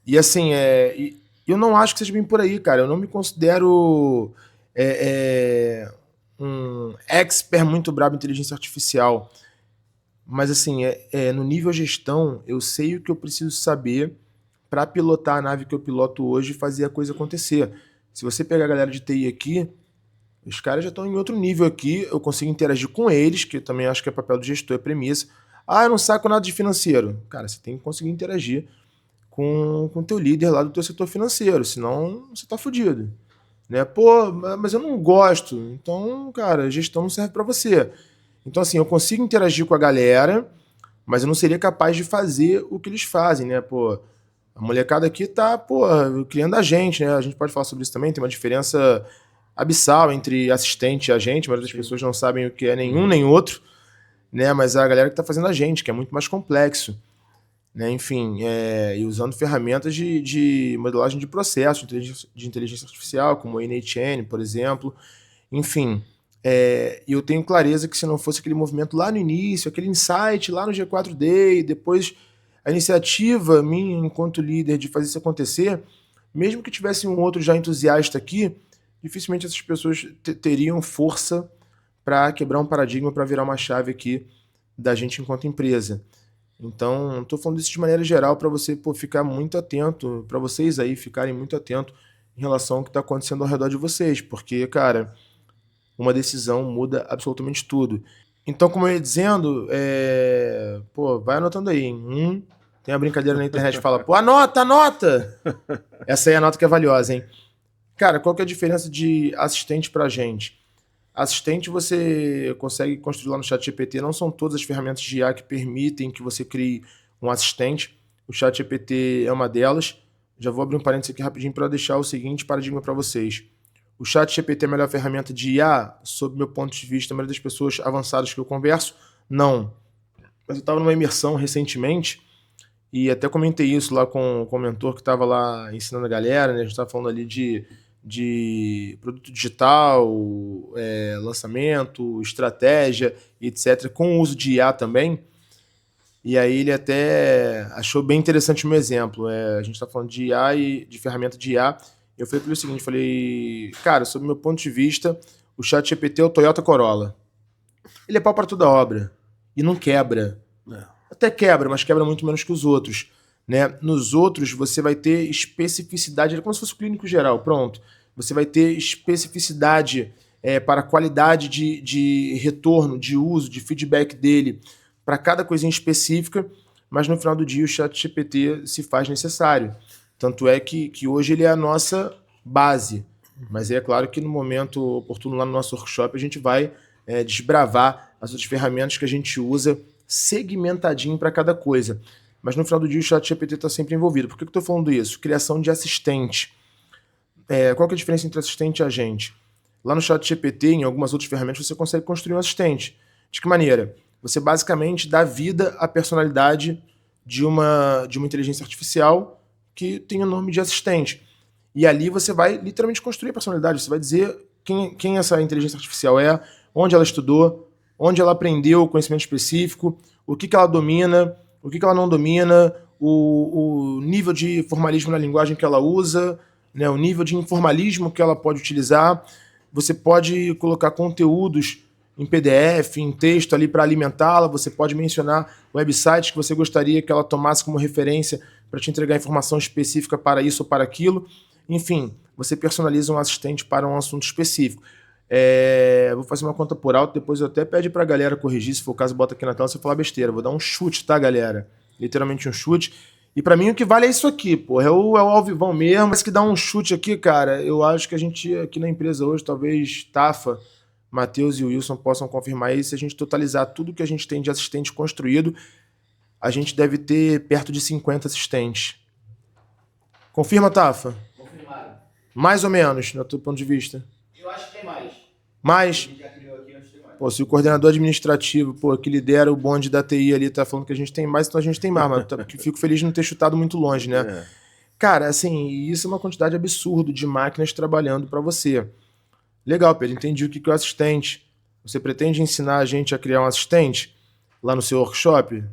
A: E assim, eu não acho que seja bem por aí, cara. Eu não me considero um expert muito brabo em inteligência artificial. Mas assim, no nível gestão, eu sei o que eu preciso saber para pilotar a nave que eu piloto hoje e fazer a coisa acontecer. Se você pegar a galera de TI aqui, os caras já estão em outro nível aqui, eu consigo interagir com eles, que eu também acho que é papel do gestor, é premissa. Ah, eu não saco nada de financeiro. Cara, você tem que conseguir interagir com o teu líder lá do teu setor financeiro, senão você tá fudido. Né? Pô, mas eu não gosto. Então, cara, gestão não serve para você. Então, assim, eu consigo interagir com a galera, mas eu não seria capaz de fazer o que eles fazem, né? Pô, a molecada aqui tá, pô, criando a gente, né? A gente pode falar sobre isso também, tem uma diferença abissal entre assistente e agente, mas as pessoas não sabem o que é nenhum nem outro, né? Mas a galera que tá fazendo a gente, que é muito mais complexo, né? Enfim, e usando ferramentas de modelagem de processo, de inteligência artificial, como o NHN, por exemplo. Enfim, e eu tenho clareza que se não fosse aquele movimento lá no início, aquele insight lá no G4D, depois a iniciativa minha enquanto líder de fazer isso acontecer, mesmo que tivesse um outro já entusiasta aqui, dificilmente essas pessoas teriam força para quebrar um paradigma, para virar uma chave aqui da gente enquanto empresa. Então, estou falando isso de maneira geral para você ficar muito atento, para vocês aí ficarem muito atentos em relação ao que está acontecendo ao redor de vocês, porque, cara, uma decisão muda absolutamente tudo. Então, como eu ia dizendo, vai anotando aí, hein? Tem uma brincadeira na internet que fala, pô, anota! Essa aí é a nota que é valiosa, hein? Cara, qual que é a diferença de assistente pra gente? Assistente você consegue construir lá no ChatGPT, não são todas as ferramentas de IA que permitem que você crie um assistente. O ChatGPT é uma delas. Já vou abrir um parênteses aqui rapidinho para deixar o seguinte paradigma para vocês. O ChatGPT é a melhor ferramenta de IA, sob meu ponto de vista, a maioria das pessoas avançadas que eu converso, não. Mas eu estava numa imersão recentemente, e até comentei isso lá com o mentor que estava lá ensinando a galera, né? A gente estava falando ali de produto digital, lançamento, estratégia, etc., com o uso de IA também. E aí ele até achou bem interessante o meu exemplo. A gente está falando de IA e de ferramenta de IA. Eu falei pelo seguinte, falei, cara, sob meu ponto de vista, o ChatGPT é o Toyota Corolla. Ele é pau para toda obra. E não quebra. Até quebra, mas quebra muito menos que os outros. Né? Nos outros, você vai ter especificidade, é como se fosse o clínico geral, pronto. Você vai ter especificidade para a qualidade de retorno, de uso, de feedback dele, para cada coisinha específica, mas no final do dia o ChatGPT se faz necessário. Tanto é que hoje ele é a nossa base. Mas é claro que no momento oportuno lá no nosso workshop a gente vai desbravar as outras ferramentas que a gente usa segmentadinho para cada coisa. Mas no final do dia o ChatGPT está sempre envolvido. Por que eu estou falando isso? Criação de assistente. Qual que é a diferença entre assistente e agente? Lá no ChatGPT, em algumas outras ferramentas, você consegue construir um assistente. De que maneira? Você basicamente dá vida à personalidade de uma inteligência artificial que tem o nome de assistente. E ali você vai literalmente construir a personalidade. Você vai dizer quem essa inteligência artificial é, onde ela estudou, onde ela aprendeu o conhecimento específico, o que ela domina, o que ela não domina, o nível de formalismo na linguagem que ela usa, né, o nível de informalismo que ela pode utilizar. Você pode colocar conteúdos em PDF, em texto ali para alimentá-la. Você pode mencionar websites que você gostaria que ela tomasse como referência para te entregar informação específica para isso ou para aquilo. Enfim, você personaliza um assistente para um assunto específico. Vou fazer uma conta por alto, depois eu até pede para a galera corrigir, se for o caso, bota aqui na tela, se eu falar besteira. Vou dar um chute, tá, galera? Literalmente um chute. E para mim o que vale é isso aqui, pô. É o alvivão mesmo. Mas que dá um chute aqui, cara, eu acho que a gente aqui na empresa hoje, talvez Tafa, Matheus e o Wilson possam confirmar isso. Se a gente totalizar tudo que a gente tem de assistente construído, a gente deve ter perto de 50 assistentes. Confirma, Tafa?
D: Confirmado.
A: Mais ou menos, no teu ponto de vista?
D: Eu acho que tem mais.
A: Mais?
D: A gente já criou aqui, acho que tem mais.
A: Pô, se o coordenador administrativo, pô, que lidera o bonde da TI ali, tá falando que a gente tem mais, então a gente tem mais, mas fico feliz de não ter chutado muito longe, né? Cara, assim, isso é uma quantidade absurda de máquinas trabalhando para você. Legal, Pedro, entendi o que é o assistente. Você pretende ensinar a gente a criar um assistente lá no seu workshop?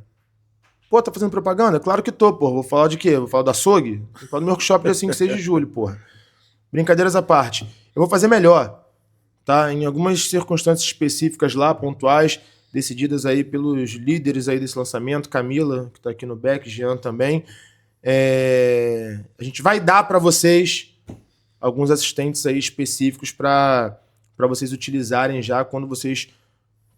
A: Pô, tá fazendo propaganda? Claro que tô, pô. Vou falar de quê? Vou falar da açougue? Vou falar do meu workshop dia 5 e 6 de julho, porra. Brincadeiras à parte. Eu vou fazer melhor, tá? Em algumas circunstâncias específicas lá, pontuais, decididas aí pelos líderes aí desse lançamento, Camila, que tá aqui no back, Jean também. A gente vai dar para vocês alguns assistentes aí específicos para vocês utilizarem já quando vocês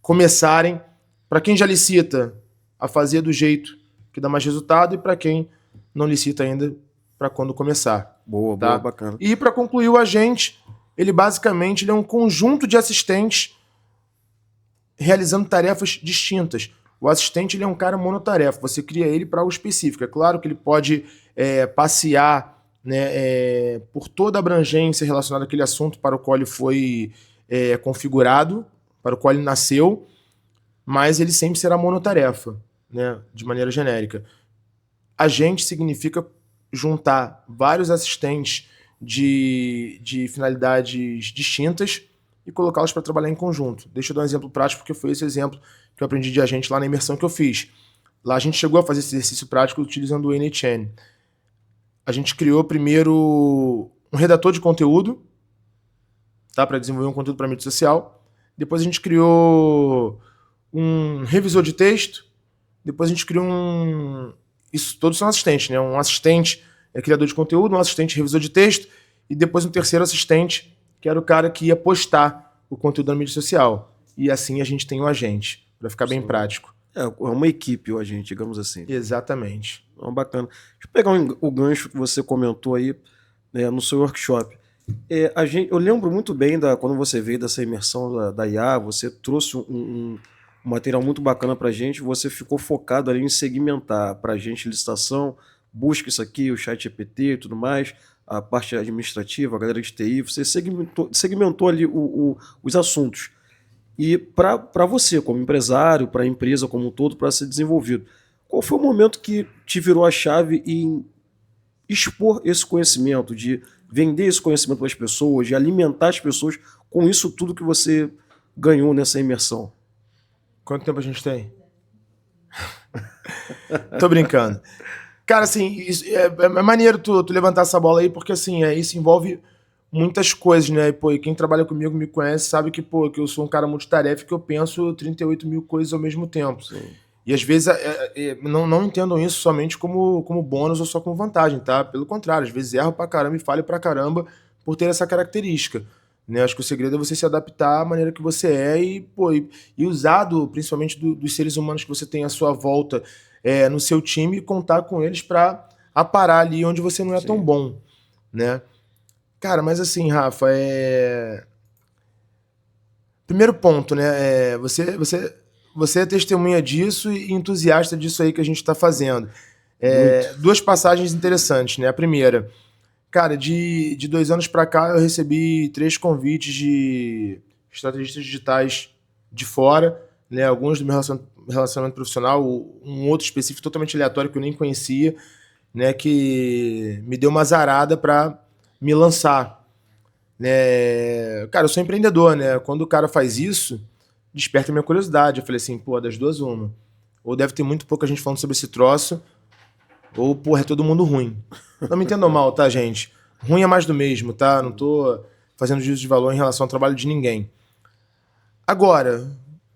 A: começarem. Para quem já licita, a fazer do jeito que dá mais resultado, e para quem não licita ainda, para quando começar.
B: Boa,
A: tá?
B: boa, bacana.
A: E para concluir, o agente, ele basicamente é um conjunto de assistentes realizando tarefas distintas. O assistente ele é um cara monotarefa, você cria ele para algo específico. É claro que ele pode passear, né, por toda a abrangência relacionada àquele assunto para o qual ele foi configurado, para o qual ele nasceu, mas ele sempre será monotarefa, né, de maneira genérica. Agente significa juntar vários assistentes de finalidades distintas e colocá-los para trabalhar em conjunto. Deixa eu dar um exemplo prático, porque foi esse exemplo que eu aprendi de agente lá na imersão que eu fiz. Lá a gente chegou a fazer esse exercício prático utilizando o NHN. A gente criou primeiro um redator de conteúdo, tá, para desenvolver um conteúdo para mídia social. Depois a gente criou um revisor de texto. Depois a gente criou isso todos são assistentes, né? Um assistente criador de conteúdo, um assistente revisor de texto e depois um terceiro assistente, que era o cara que ia postar o conteúdo na mídia social. E assim a gente tem um agente, para ficar bem prático.
B: É uma equipe o agente, digamos assim.
A: Exatamente.
B: Então, bacana. Deixa eu pegar o gancho que você comentou aí, né, no seu workshop. Eu lembro muito bem quando você veio dessa imersão da IA, você trouxe um material muito bacana para a gente, você ficou focado ali em segmentar para a gente licitação, busca isso aqui, o chat GPT e tudo mais, a parte administrativa, a galera de TI, você segmentou ali os assuntos. E para você, como empresário, para a empresa como um todo, para ser desenvolvido, qual foi o momento que te virou a chave em expor esse conhecimento, de vender esse conhecimento para as pessoas, de alimentar as pessoas com isso tudo que você ganhou nessa imersão?
A: Quanto tempo a gente tem? Tô brincando. Cara, assim, é maneiro tu levantar essa bola aí, porque assim, isso envolve muitas coisas, né? E quem trabalha comigo, me conhece, sabe que eu sou um cara multitarefa e que eu penso 38 mil coisas ao mesmo tempo.
B: Sim.
A: E às vezes não entendam isso somente como bônus ou só como vantagem, tá? Pelo contrário, às vezes erro pra caramba e falho pra caramba por ter essa característica. Né? Acho que o segredo é você se adaptar à maneira que você é e usar principalmente dos seres humanos que você tem à sua volta no seu time e contar com eles para aparar ali onde você não é tão bom, né? Cara, mas assim, Rafa, primeiro ponto, né? Você é testemunha disso e entusiasta disso aí que a gente está fazendo. Duas passagens interessantes, né? A primeira... Cara, de 2 anos pra cá eu recebi 3 convites de estrategistas digitais de fora, né? Alguns do meu relacionamento profissional, um outro específico totalmente aleatório que eu nem conhecia, né? Que me deu uma azarada pra me lançar, né? Cara, eu sou empreendedor, né? Quando o cara faz isso, desperta minha curiosidade. Eu falei assim, das duas uma. Ou deve ter muito pouca gente falando sobre esse troço, ou, é todo mundo ruim. Não me entendam mal, tá, gente? Ruim é mais do mesmo, tá? Não tô fazendo juízo de valor em relação ao trabalho de ninguém. Agora,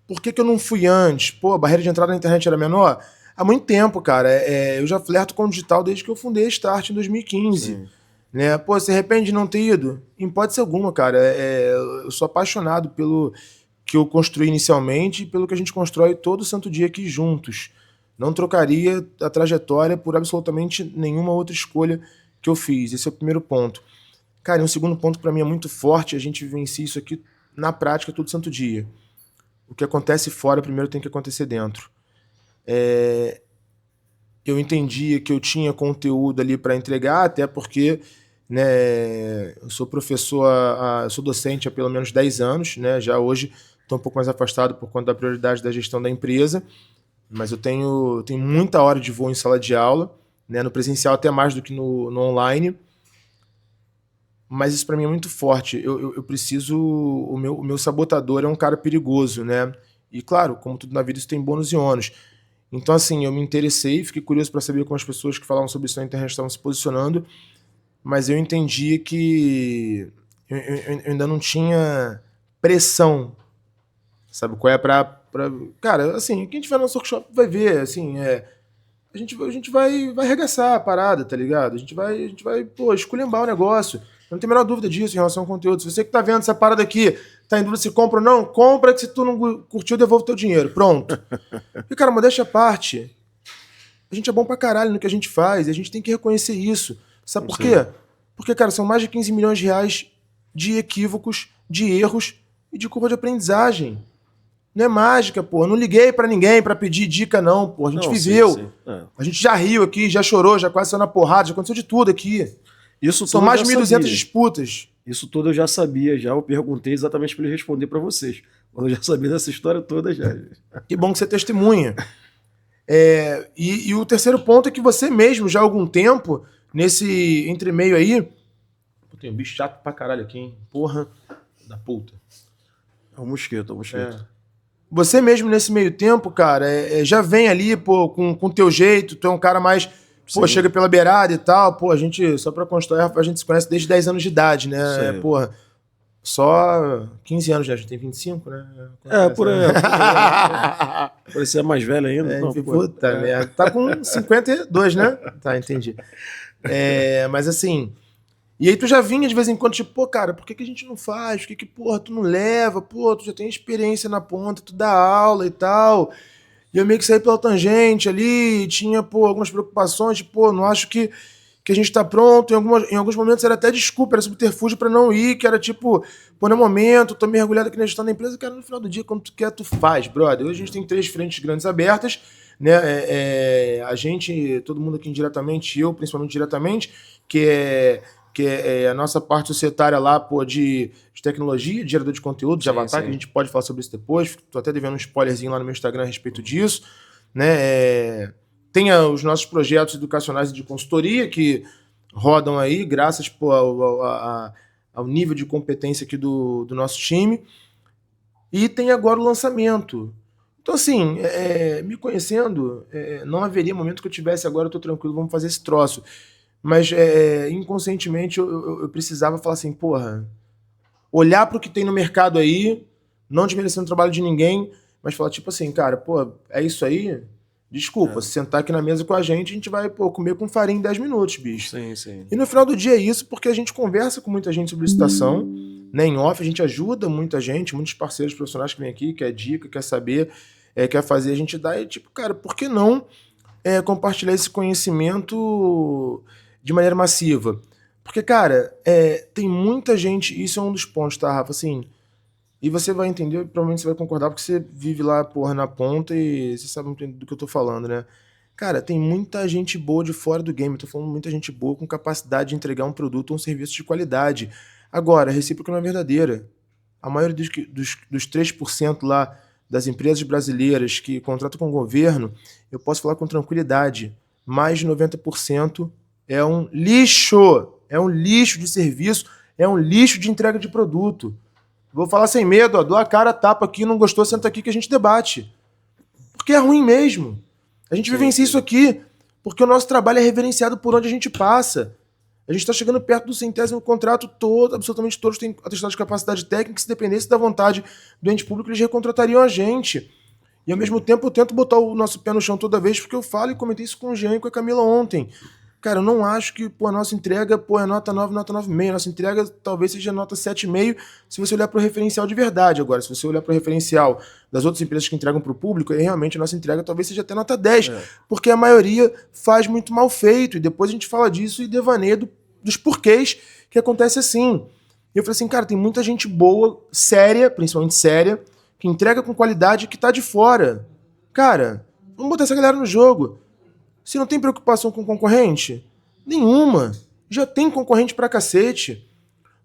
A: por que eu não fui antes? A barreira de entrada na internet era menor? Há muito tempo, cara. Eu já flerto com o digital desde que eu fundei a Start em 2015.
B: Sim.
A: Né? Se arrepende de não ter ido? Em hipótese alguma, cara. Eu sou apaixonado pelo que eu construí inicialmente e pelo que a gente constrói todo santo dia aqui juntos. Não trocaria a trajetória por absolutamente nenhuma outra escolha que eu fiz. Esse é o primeiro ponto. Cara, e um segundo ponto que para mim é muito forte, a gente vivencia isso aqui na prática todo santo dia. O que acontece fora primeiro tem que acontecer dentro. eu entendia que eu tinha conteúdo ali para entregar, até porque, né, eu sou professor, eu sou docente há pelo menos 10 anos, né, já hoje estou um pouco mais afastado por conta da prioridade da gestão da empresa, mas eu tenho muita hora de voo em sala de aula, né, no presencial até mais do que no online, mas isso para mim é muito forte. Eu preciso... O meu sabotador é um cara perigoso, né? E claro, como tudo na vida, isso tem bônus e ônus. Então, assim, eu me interessei, fiquei curioso para saber como as pessoas que falavam sobre isso na internet estavam se posicionando, mas eu entendi que eu ainda não tinha pressão, sabe? Qual é pra... Cara, assim, quem tiver no nosso workshop vai ver, assim, a gente vai arregaçar a parada, tá ligado? A gente vai, pô, esculhambar o negócio. Eu não tenho a menor dúvida disso em relação ao conteúdo. Se você que tá vendo essa parada aqui, tá em dúvida se compra ou não, compra, que se tu não curtiu, devolve o teu dinheiro. Pronto. E, cara, modéstia à parte, a gente é bom pra caralho no que a gente faz, e a gente tem que reconhecer isso. Sabe por quê? Porque, cara, são mais de 15 milhões de reais de equívocos, de erros e de curva de aprendizagem. Não é mágica, pô. Não liguei pra ninguém pra pedir dica, não, pô. A gente viveu.
B: Sim.
A: A gente já riu aqui, já chorou, já quase saiu na porrada, já aconteceu de tudo aqui.
B: Isso
A: São
B: tudo
A: mais
B: eu
A: de
B: já
A: 1.200
B: sabia.
A: disputas.
B: Isso tudo eu já sabia, já. Eu perguntei exatamente para ele responder para vocês. Eu já sabia dessa história toda já.
A: Que bom que você testemunha. E o terceiro ponto é que você mesmo, já há algum tempo, nesse entremeio aí... Pô, tem um bicho chato pra caralho aqui, hein? Porra da puta.
B: É um mosquito.
A: Você mesmo, nesse meio tempo, cara, já vem ali, pô, com teu jeito, tu é um cara mais... Pô, chega pela beirada e tal, pô, a gente, só pra constar, a gente se conhece desde 10 anos de idade, né? Porra, só 15 anos já, a gente tem 25, né?
B: Por aí. Parecia mais velho ainda. Não,
A: puta merda. Tá com 52, né? Tá, entendi. Mas assim... E aí tu já vinha de vez em quando, tipo, pô, cara, por que a gente não faz? Por que, porra, tu não leva? Pô, tu já tem experiência na ponta, tu dá aula e tal... E eu meio que saí pela tangente ali, tinha, pô, algumas preocupações, tipo, pô, não acho que a gente tá pronto. Em alguns momentos era até desculpa, era subterfúgio pra não ir, que era tipo, pô, no momento, tô mergulhado aqui na gestão da empresa, cara, no final do dia, quando tu quer, tu faz, brother. Hoje a gente tem 3 frentes grandes abertas, né, a gente, todo mundo aqui indiretamente, eu principalmente diretamente, que é a nossa parte societária lá, pô, de tecnologia, de gerador de conteúdo, de avatar, que a gente pode falar sobre isso depois. Tô até devendo um spoilerzinho lá no meu Instagram a respeito disso, né? Tem os nossos projetos educacionais e de consultoria que rodam aí, graças, pô, ao nível de competência aqui do nosso time. E tem agora o lançamento. Então, assim, me conhecendo, não haveria momento que eu tivesse agora, eu tô tranquilo, vamos fazer esse troço. Mas inconscientemente eu precisava falar assim, porra, olhar para o que tem no mercado aí, não desmerecendo o trabalho de ninguém, mas falar tipo assim, cara, pô, é isso aí? Desculpa, se sentar aqui na mesa com a gente vai, pô, comer com farinha em 10 minutos, bicho.
B: Sim.
A: E no final do dia é isso, porque a gente conversa com muita gente sobre licitação, né, em off, a gente ajuda muita gente, muitos parceiros profissionais que vêm aqui, quer dica, quer saber, quer fazer, a gente dá e tipo, cara, por que não compartilhar esse conhecimento de maneira massiva? Porque, cara, tem muita gente... Isso é um dos pontos, tá, Rafa? Assim, e você vai entender, provavelmente você vai concordar, porque você vive lá, porra, na ponta e você sabe do que eu tô falando, né? Cara, tem muita gente boa de fora do game. Eu tô falando muita gente boa com capacidade de entregar um produto ou um serviço de qualidade. Agora, a recíproca não é verdadeira. A maioria dos 3% lá das empresas brasileiras que contratam com o governo, eu posso falar com tranquilidade, mais de 90% é um lixo. É um lixo de serviço, é um lixo de entrega de produto. Vou falar sem medo, ó, dou a cara, tapa aqui, não gostou, senta aqui que a gente debate. Porque é ruim mesmo. A gente vivencia isso aqui, porque o nosso trabalho é reverenciado por onde a gente passa. A gente está chegando perto do 100º contrato, absolutamente todos têm atestado de capacidade técnica, se dependesse da vontade do ente público, eles recontratariam a gente. E ao mesmo tempo eu tento botar o nosso pé no chão toda vez, porque eu falo e comentei isso com o Jean e com a Camila ontem. Cara, eu não acho que a nossa entrega é nota 9, nota 9,5. A nossa entrega talvez seja nota 7,5 se você olhar para o referencial de verdade. Agora, se você olhar para o referencial das outras empresas que entregam para o público, realmente a nossa entrega talvez seja até nota 10, porque a maioria faz muito mal feito. E depois a gente fala disso e devaneia dos porquês que acontece assim. E eu falei assim, cara, tem muita gente boa, séria, principalmente séria, que entrega com qualidade e que tá de fora. Cara, vamos botar essa galera no jogo. Você não tem preocupação com concorrente? Nenhuma. Já tem concorrente pra cacete.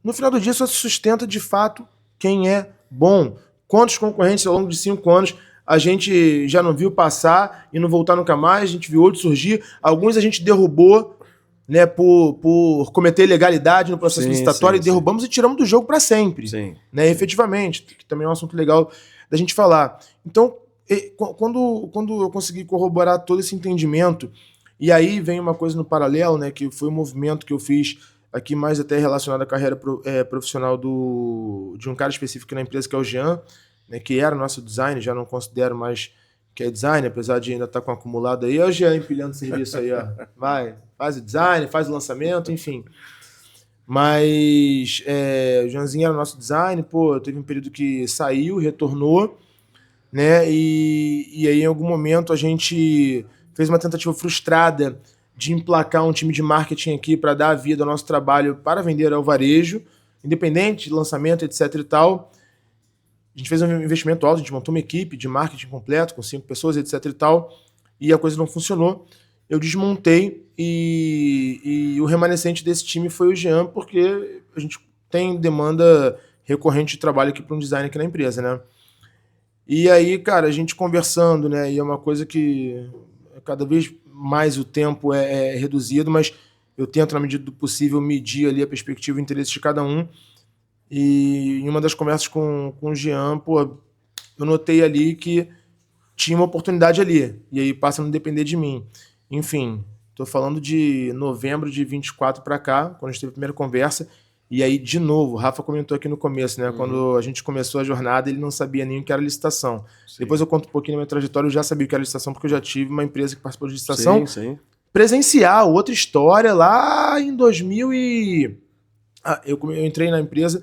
A: No final do dia, só se sustenta de fato quem é bom. Quantos concorrentes ao longo de 5 anos a gente já não viu passar e não voltar nunca mais? A gente viu outros surgir. Alguns a gente derrubou, né, por cometer ilegalidade no processo licitatório e derrubamos e tiramos do jogo para sempre.
B: Sim.
A: Né, efetivamente, que também é um assunto legal da gente falar. Então, quando eu consegui corroborar todo esse entendimento, e aí vem uma coisa no paralelo, né, que foi um movimento que eu fiz aqui mais até relacionado à carreira profissional de um cara específico na empresa, que é o Jean, né, que era nosso designer, já não considero mais que é designer, apesar de ainda estar com acumulado aí. É o Jean empilhando serviço aí, ó. Vai, faz o design, faz o lançamento, enfim. Mas o Jeanzinho era nosso designer, pô, teve um período que saiu, retornou, né, e aí em algum momento a gente fez uma tentativa frustrada de emplacar um time de marketing aqui para dar vida ao nosso trabalho para vender ao varejo, independente de lançamento, etc e tal. A gente fez um investimento alto, a gente montou uma equipe de marketing completo, com 5 pessoas, etc e tal, e a coisa não funcionou. Eu desmontei e o remanescente desse time foi o Jean, porque a gente tem demanda recorrente de trabalho aqui para um design aqui na empresa, né? E aí, cara, a gente conversando, né, e é uma coisa que cada vez mais o tempo é reduzido, mas eu tento, na medida do possível, medir ali a perspectiva e o interesse de cada um. E em uma das conversas com o Jean, pô, eu notei ali que tinha uma oportunidade ali, e aí passa a não depender de mim. Enfim, tô falando de novembro de 24 para cá, quando a gente teve a primeira conversa, e aí, de novo, o Rafa comentou aqui no começo, né? Quando a gente começou a jornada, ele não sabia nem o que era licitação. Sim. Depois eu conto um pouquinho da minha trajetória, eu já sabia o que era licitação, porque eu já tive uma empresa que participou de licitação presencial, outra história, lá em 2000 e... eu entrei na empresa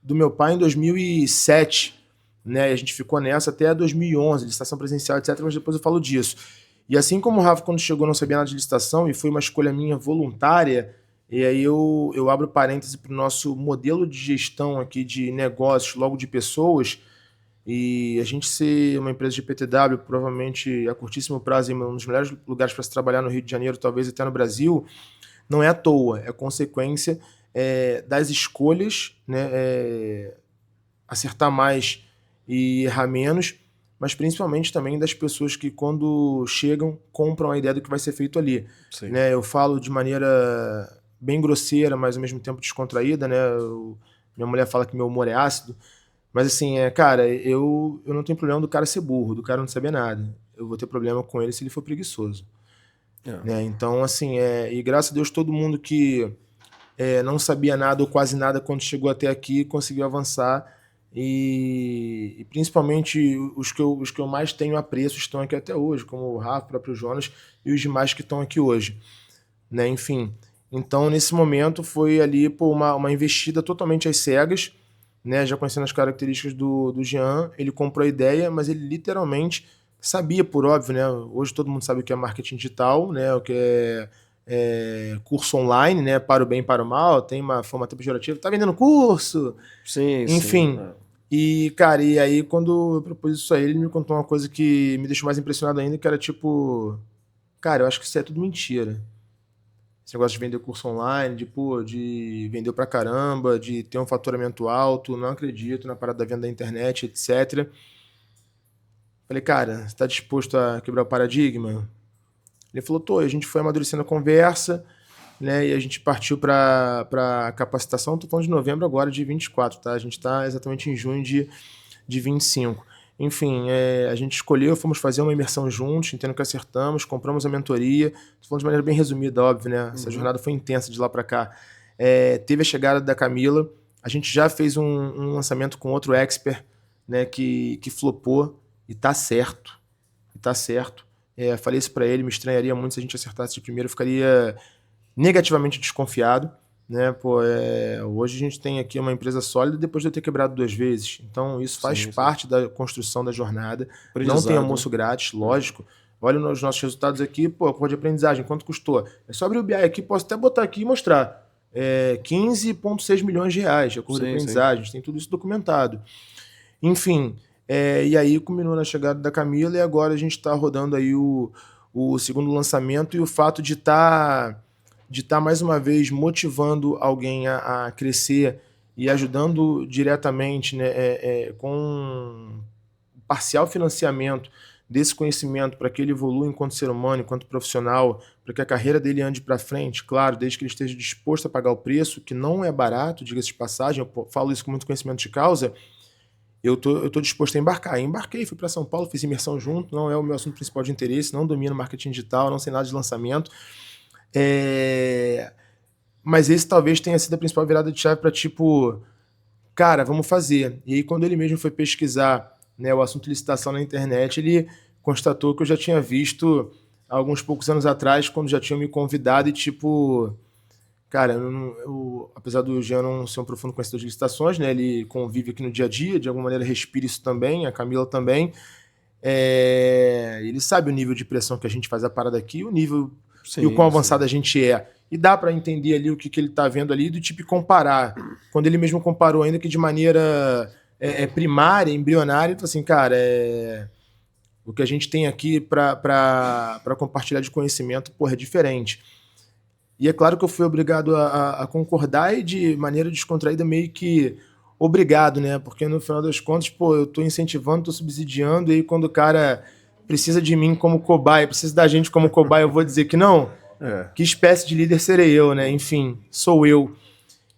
A: do meu pai em 2007, né? E a gente ficou nessa até 2011, licitação presencial, etc. Mas depois eu falo disso. E assim como o Rafa, quando chegou, não sabia nada de licitação, e foi uma escolha minha voluntária, e aí eu abro parêntese para o nosso modelo de gestão aqui de negócios, logo de pessoas, e a gente ser uma empresa de PTW, provavelmente a curtíssimo prazo, um dos melhores lugares para se trabalhar no Rio de Janeiro, talvez até no Brasil, não é à toa, é consequência das escolhas, né, acertar mais e errar menos, mas principalmente também das pessoas que, quando chegam, compram a ideia do que vai ser feito ali. Né? Eu falo de maneira bem grosseira, mas ao mesmo tempo descontraída, né? Minha mulher fala que meu humor é ácido, mas assim, cara, eu não tenho problema do cara ser burro, do cara não saber nada. Eu vou ter problema com ele se ele for preguiçoso. Né? Então, assim, e graças a Deus todo mundo que não sabia nada ou quase nada quando chegou até aqui conseguiu avançar, e principalmente os que eu mais tenho apreço estão aqui até hoje, como o Rafa, o próprio Jonas e os demais que estão aqui hoje, né? Enfim, então nesse momento foi ali uma investida totalmente às cegas, né? Já conhecendo as características do Jean, ele comprou a ideia, mas ele literalmente sabia, por óbvio, né? Hoje todo mundo sabe o que é marketing digital, né? O que é curso online, né? Para o bem e para o mal, tem uma forma até pejorativa, tá vendendo curso, enfim. Sim. E, cara, e aí quando eu propus isso a ele me contou uma coisa que me deixou mais impressionado ainda, que era tipo, cara, eu acho que isso é tudo mentira. Esse negócio de vender curso online, de vender pra caramba, de ter um faturamento alto, não acredito na parada da venda da internet, etc. Falei, cara, você tá disposto a quebrar o paradigma? Ele falou, tô. E a gente foi amadurecendo a conversa, né? E a gente partiu para capacitação. Tô falando de novembro agora, de 24, tá? A gente tá exatamente em junho de 25. Enfim, a gente escolheu, fomos fazer uma imersão juntos, entendendo que acertamos, compramos a mentoria. Tô falando de maneira bem resumida, óbvio, né? Essa jornada foi intensa de lá para cá. Teve a chegada da Camila. A gente já fez um lançamento com outro expert, né? Que flopou e tá certo. Falei isso para ele, me estranharia muito se a gente acertasse de primeiro, eu ficaria negativamente desconfiado, né? Hoje a gente tem aqui uma empresa sólida depois de eu ter quebrado 2 vezes, então isso faz parte da construção da jornada. Não tem almoço grátis, lógico. Olha os nossos resultados aqui, curva de aprendizagem, quanto custou? É só abrir o BI aqui, posso até botar aqui e mostrar. 15,6 milhões de reais de curva de aprendizagem, a gente tem tudo isso documentado. Enfim, e aí culminou na chegada da Camila, e agora a gente está rodando aí o o segundo lançamento e o fato de tá mais uma vez motivando alguém a crescer e ajudando diretamente, né, com parcial financiamento desse conhecimento para que ele evolua enquanto ser humano, enquanto profissional, para que a carreira dele ande para frente, claro, desde que ele esteja disposto a pagar o preço, que não é barato, diga-se de passagem, eu falo isso com muito conhecimento de causa, eu tô disposto a embarcar. Embarquei, fui para São Paulo, fiz imersão junto, não é o meu assunto principal de interesse, não domino marketing digital, não sei nada de lançamento, mas esse talvez tenha sido a principal virada de chave para tipo, cara, vamos fazer. E aí quando ele mesmo foi pesquisar, né, o assunto licitação na internet, ele constatou que eu já tinha visto há alguns poucos anos atrás, quando já tinham me convidado e tipo, cara, apesar do Jean não ser um profundo conhecedor de licitações, né, ele convive aqui no dia a dia, de alguma maneira respira isso também, a Camila também, ele sabe o nível de pressão que a gente faz a parada aqui, o nível e o quão avançado a gente é. E dá para entender ali o que ele tá vendo ali, do tipo comparar. Quando ele mesmo comparou, ainda que de maneira primária, embrionária, então assim, cara, o que a gente tem aqui para compartilhar de conhecimento, porra, é diferente. E é claro que eu fui obrigado a concordar e de maneira descontraída meio que obrigado, né? Porque no final das contas, pô, eu tô incentivando, tô subsidiando, e aí quando o cara precisa de mim como cobaia, precisa da gente como cobaia, eu vou dizer que não? Que espécie de líder serei eu, né? Enfim, sou eu.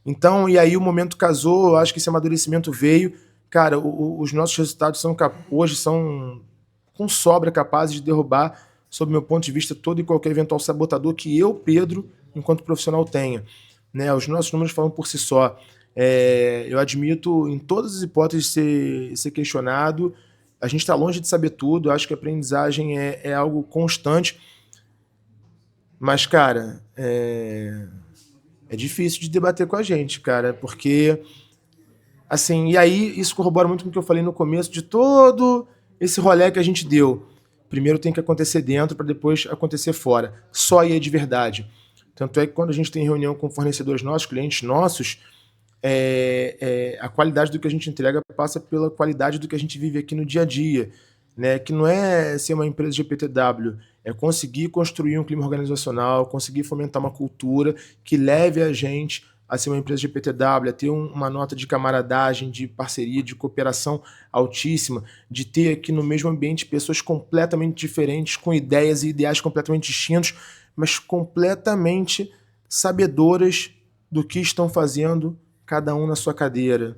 A: Então, e aí o momento casou, eu acho que esse amadurecimento veio. Cara, os nossos resultados hoje são com sobra capazes de derrubar, sob meu ponto de vista, todo e qualquer eventual sabotador que eu, Pedro, enquanto profissional, tenha. Né? Os nossos números falam por si só. Eu admito, em todas as hipóteses, ser questionado. A gente está longe de saber tudo, acho que a aprendizagem é algo constante. Mas, cara, é difícil de debater com a gente, cara, porque, assim, e aí isso corrobora muito com o que eu falei no começo de todo esse rolê que a gente deu. Primeiro tem que acontecer dentro para depois acontecer fora. Só aí é de verdade. Tanto é que quando a gente tem reunião com fornecedores nossos, clientes nossos, a qualidade do que a gente entrega passa pela qualidade do que a gente vive aqui no dia a dia, né? Que não é ser uma empresa de GPTW, é conseguir construir um clima organizacional, conseguir fomentar uma cultura que leve a gente a ser uma empresa de GPTW, a ter uma nota de camaradagem, de parceria, de cooperação altíssima, de ter aqui no mesmo ambiente pessoas completamente diferentes, com ideias e ideais completamente distintos, mas completamente sabedoras do que estão fazendo cada um na sua cadeira.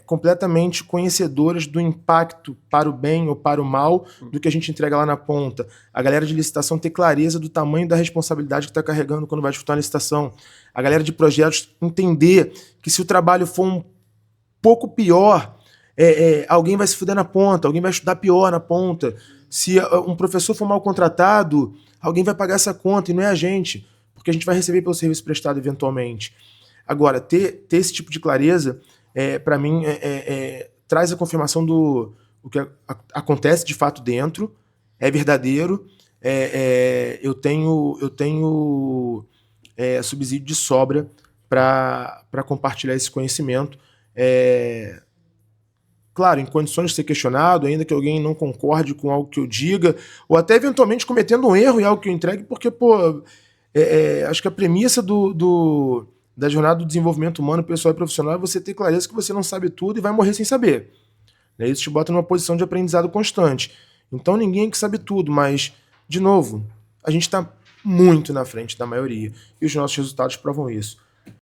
A: Completamente conhecedoras do impacto para o bem ou para o mal do que a gente entrega lá na ponta. A galera de licitação ter clareza do tamanho da responsabilidade que está carregando quando vai disputar a licitação. A galera de projetos entender que se o trabalho for um pouco pior, alguém vai se fuder na ponta, alguém vai estudar pior na ponta. Se um professor for mal contratado, alguém vai pagar essa conta e não é a gente, porque a gente vai receber pelo serviço prestado eventualmente. Agora, ter esse tipo de clareza, para mim, traz a confirmação do o que acontece de fato dentro, é verdadeiro, eu tenho subsídio de sobra para compartilhar esse conhecimento. Claro, em condições de ser questionado, ainda que alguém não concorde com algo que eu diga, ou até eventualmente cometendo um erro em algo que eu entregue, porque, pô, acho que a premissa da jornada do desenvolvimento humano, pessoal e profissional é você ter clareza que você não sabe tudo e vai morrer sem saber. Isso te bota numa posição de aprendizado constante. Então ninguém que sabe tudo, mas, de novo, a gente está muito na frente da maioria. E os nossos resultados provam isso.